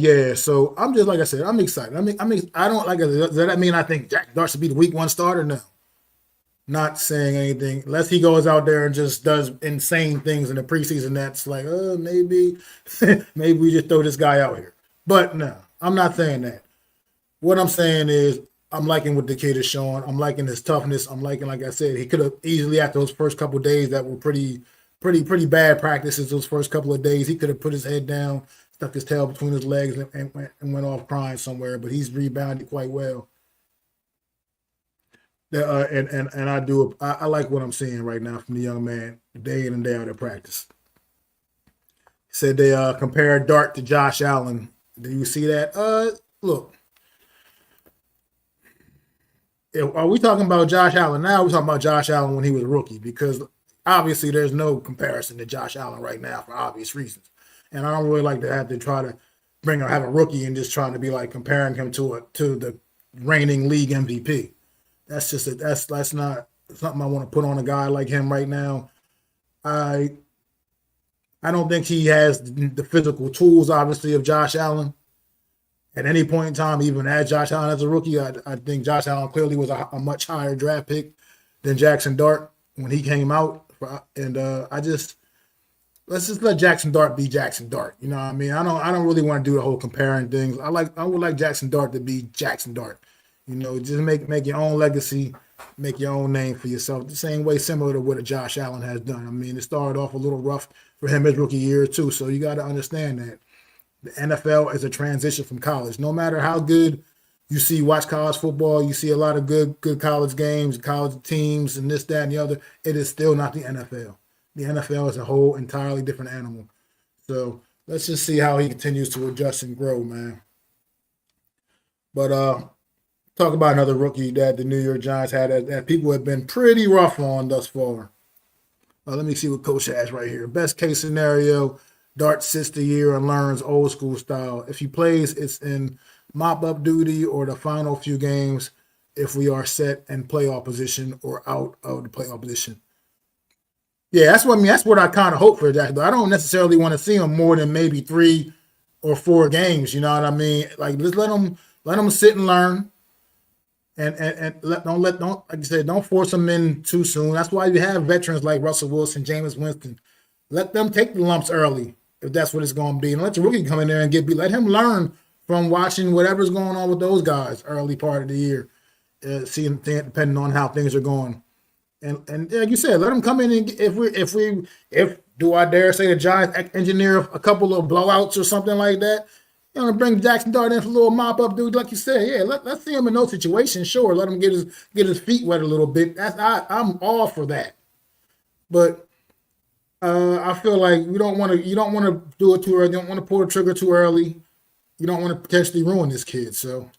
yeah, so I'm just like I said, I'm excited. I don't like. Does that mean I think Jack Dart should be the week one starter? No, not saying anything. Unless he goes out there and just does insane things in the preseason, that's like, maybe, maybe we just throw this guy out here. But no, I'm not saying that. What I'm saying is, I'm liking what the kid is showing. I'm liking his toughness. I'm liking, like I said, he could have easily after those first couple of days that were pretty bad practices. Those first couple of days, he could have put his head down, stuck his tail between his legs, and went off crying somewhere. But he's rebounded quite well. And I like what I'm seeing right now from the young man day in and day out at practice. He said they compared Dart to Josh Allen. Do you see that? Look. Are we talking about Josh Allen now? We're talking about Josh Allen when he was a rookie because obviously there's no comparison to Josh Allen right now for obvious reasons. And I don't really like to have to try to have a rookie and just trying to be like comparing him to the reigning league MVP. That's just that's not something I want to put on a guy like him right now. I don't think he has the physical tools, obviously, of Josh Allen. At any point in time, even as Josh Allen as a rookie, I think Josh Allen clearly was a much higher draft pick than Jackson Dart when he came out. And let's just let Jackson Dart be Jackson Dart. You know what I mean? I don't really want to do the whole comparing things. I would like Jackson Dart to be Jackson Dart. You know, just make your own legacy, make your own name for yourself. The same way, similar to what a Josh Allen has done. I mean, it started off a little rough for him his rookie year too. So you got to understand that. The NFL is a transition from college. No matter how good watch college football, you see a lot of good college games, college teams, and this, that, and the other. It is still not the NFL. The NFL is a whole entirely different animal. So let's just see how he continues to adjust and grow, man. But talk about another rookie that the New York Giants had that people have been pretty rough on thus far. Let me see what Coach has right here. Best case scenario. Dart sits the year and learns old school style. If he plays, it's in mop-up duty or the final few games if we are set in playoff position or out of the playoff position. Yeah, that's what I mean. That's what I kind of hope for Jack. I don't necessarily want to see him more than maybe 3 or 4 games. You know what I mean? Like, just let him sit and learn, and don't like you said, don't force him in too soon. That's why you have veterans like Russell Wilson, Jameis Winston. Let them take the lumps early if that's what it's going to be, and let the rookie come in there and let him learn from watching whatever's going on with those guys early part of the year, seeing depending on how things are going. And like you said, let them come in and if do I dare say the Giants engineer a couple of blowouts or something like that, you know, bring Jackson Dart in for a little mop up dude, like you said. Yeah, let's see him in those situations. Sure, let him get his feet wet a little bit. I'm all for that, but. I feel like you don't want to do it too early. You don't want to pull the trigger too early. You don't want to potentially ruin this kid. So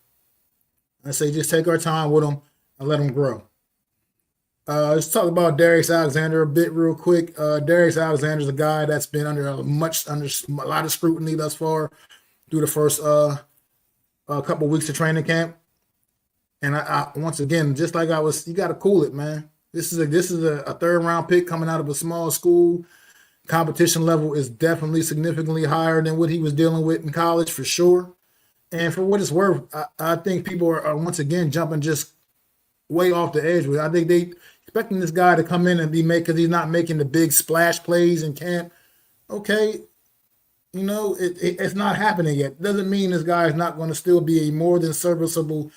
I say just take our time with him and let him grow. Let's talk about Darius Alexander a bit real quick. Darius Alexander is a guy that's been under a lot of scrutiny thus far through the first couple of weeks of training camp. And I once again, just like you got to cool it, man. This is a third round pick coming out of a small school. Competition level is definitely significantly higher than what he was dealing with in college for sure. And for what it's worth, I think people are once again jumping just way off the edge with it. I think they expecting this guy to come in and be made because he's not making the big splash plays in camp. Okay, it's not happening yet. Doesn't mean this guy is not going to still be a more than serviceable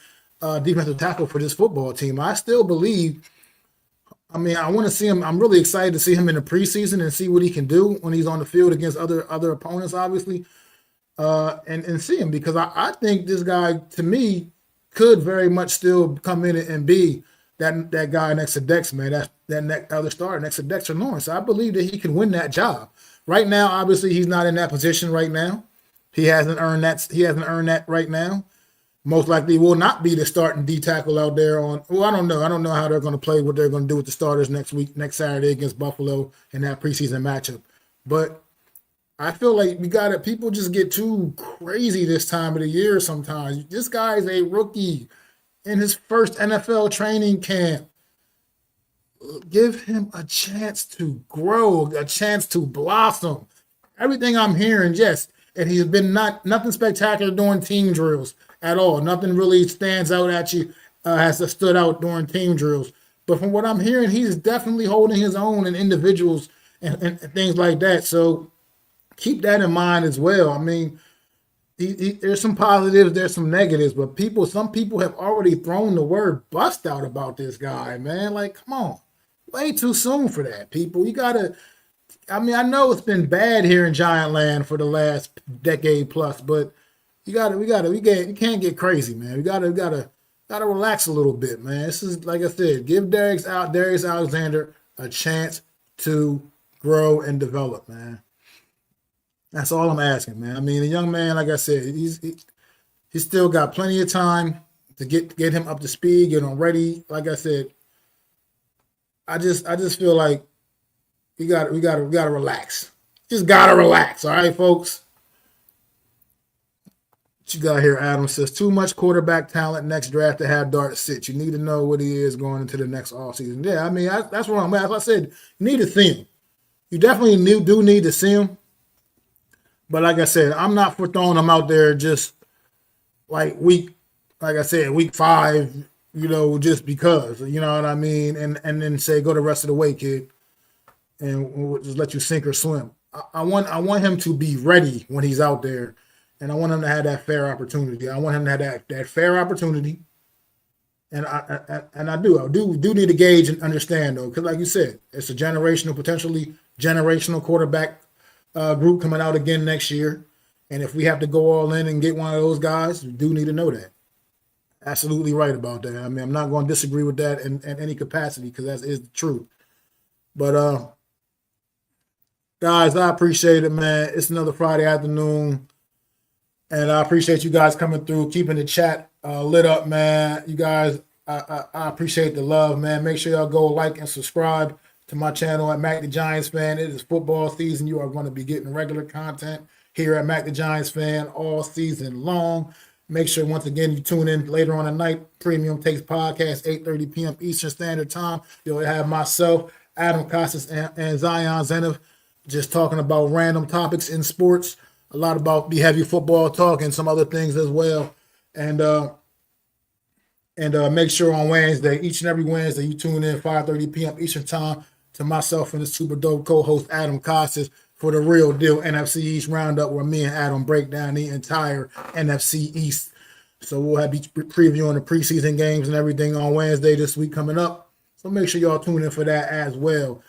defensive tackle for this football team. I still believe. I mean, I want to see him. I'm really excited to see him in the preseason and see what he can do when he's on the field against other opponents, obviously, and see him because I think this guy, to me, could very much still come in and be that guy next to Dex, man. That other star next to Dexter Lawrence. I believe that he can win that job. Right now, obviously, he's not in that position right now. He hasn't earned that. He hasn't earned that right now. Most likely will not be the starting D tackle out there on. Well, I don't know. I don't know how they're going to play, what they're going to do with the starters next Saturday against Buffalo in that preseason matchup. But I feel like people just get too crazy this time of the year sometimes. This guy is a rookie in his first NFL training camp. Give him a chance to grow, a chance to blossom. Everything I'm hearing, yes, and he's been nothing spectacular during team drills at all. Nothing really stands out at you, has stood out during team drills. But from what I'm hearing, he's definitely holding his own in individuals and things like that. So keep that in mind as well. I mean, there's some positives, there's some negatives, but some people have already thrown the word bust out about this guy, man. Like, come on. Way too soon for that, people. You gotta. I mean, I know it's been bad here in Giant Land for the last decade plus, but you can't get crazy, man. We gotta relax a little bit, man. This is, like I said, give Darius Alexander a chance to grow and develop, man. That's all I'm asking, man. I mean, the young man, like I said, he's still got plenty of time to get him up to speed, get him ready. Like I said, I just feel like we gotta relax. Just gotta relax, all right, folks. What you got here, Adam says, too much quarterback talent next draft to have Dart sit. You need to know what he is going into the next offseason. Yeah, I mean, that's what I'm at. As I said, you need to see him. You definitely do need to see him. But like I said, I'm not for throwing him out there just like week 5, just because, you know what I mean? And then say, go the rest of the way, kid, and we'll just let you sink or swim. I want him to be ready when he's out there, and I want him to have that fair opportunity. I want him to have that fair opportunity, and I do need to gauge and understand, though, because like you said, it's a potentially generational quarterback group coming out again next year, and if we have to go all in and get one of those guys, we do need to know that. Absolutely right about that. I mean, I'm not going to disagree with that in any capacity because that is the truth. But, guys, I appreciate it, man. It's another Friday afternoon, and I appreciate you guys coming through, keeping the chat lit up, man. You guys, I appreciate the love, man. Make sure y'all go like and subscribe to my channel at MacDaGiantsFan. It is football season. You are going to be getting regular content here at MacDaGiantsFan all season long. Make sure, once again, you tune in later on tonight. Premium Takes Podcast, 8:30 p.m. Eastern Standard Time. You'll have myself, Adam Costas, and Zion Zenov just talking about random topics in sports. A lot about the heavy football talk and some other things as well. And make sure on Wednesday, each and every Wednesday, you tune in 5:30 p.m. Eastern Time to myself and the super dope co-host Adam Costas for the Real Deal NFC East Roundup, where me and Adam break down the entire NFC East. So we'll be previewing the preseason games and everything on Wednesday this week coming up. So make sure y'all tune in for that as well.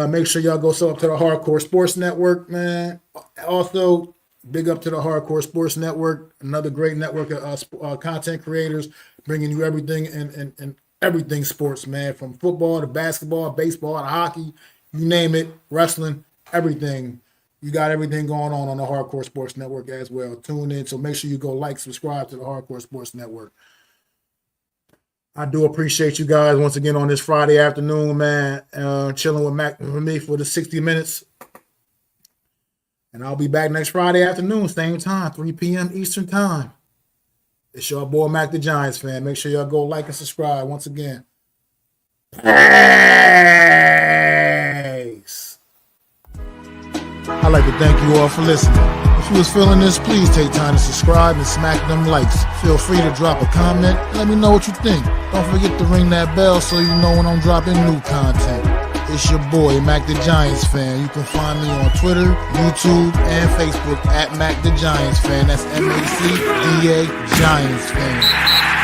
Make sure y'all go up to the Hardcore Sports Network, man. Also, big up to the Hardcore Sports Network, another great network of content creators bringing you everything and everything sports, man, from football to basketball, baseball to hockey, you name it, wrestling, everything. You got everything going on the Hardcore Sports Network as well. Tune in, so make sure you go like, subscribe to the Hardcore Sports Network. I do appreciate you guys once again on this Friday afternoon, man, chilling with Mac and me for the 60 minutes. And I'll be back next Friday afternoon, same time, 3 p.m. Eastern Time. It's your boy, Mac the Giants fan. Make sure y'all go like and subscribe once again. Peace. I'd like to thank you all for listening. If you was feeling this, please take time to subscribe and smack them likes. Feel free to drop a comment. Let me know what you think. Don't forget to ring that bell so you know when I'm dropping new content. It's your boy, MacDaGiantsFan. You can find me on Twitter, YouTube, and Facebook at MacDaGiantsFan. That's MacDa Giants Fan.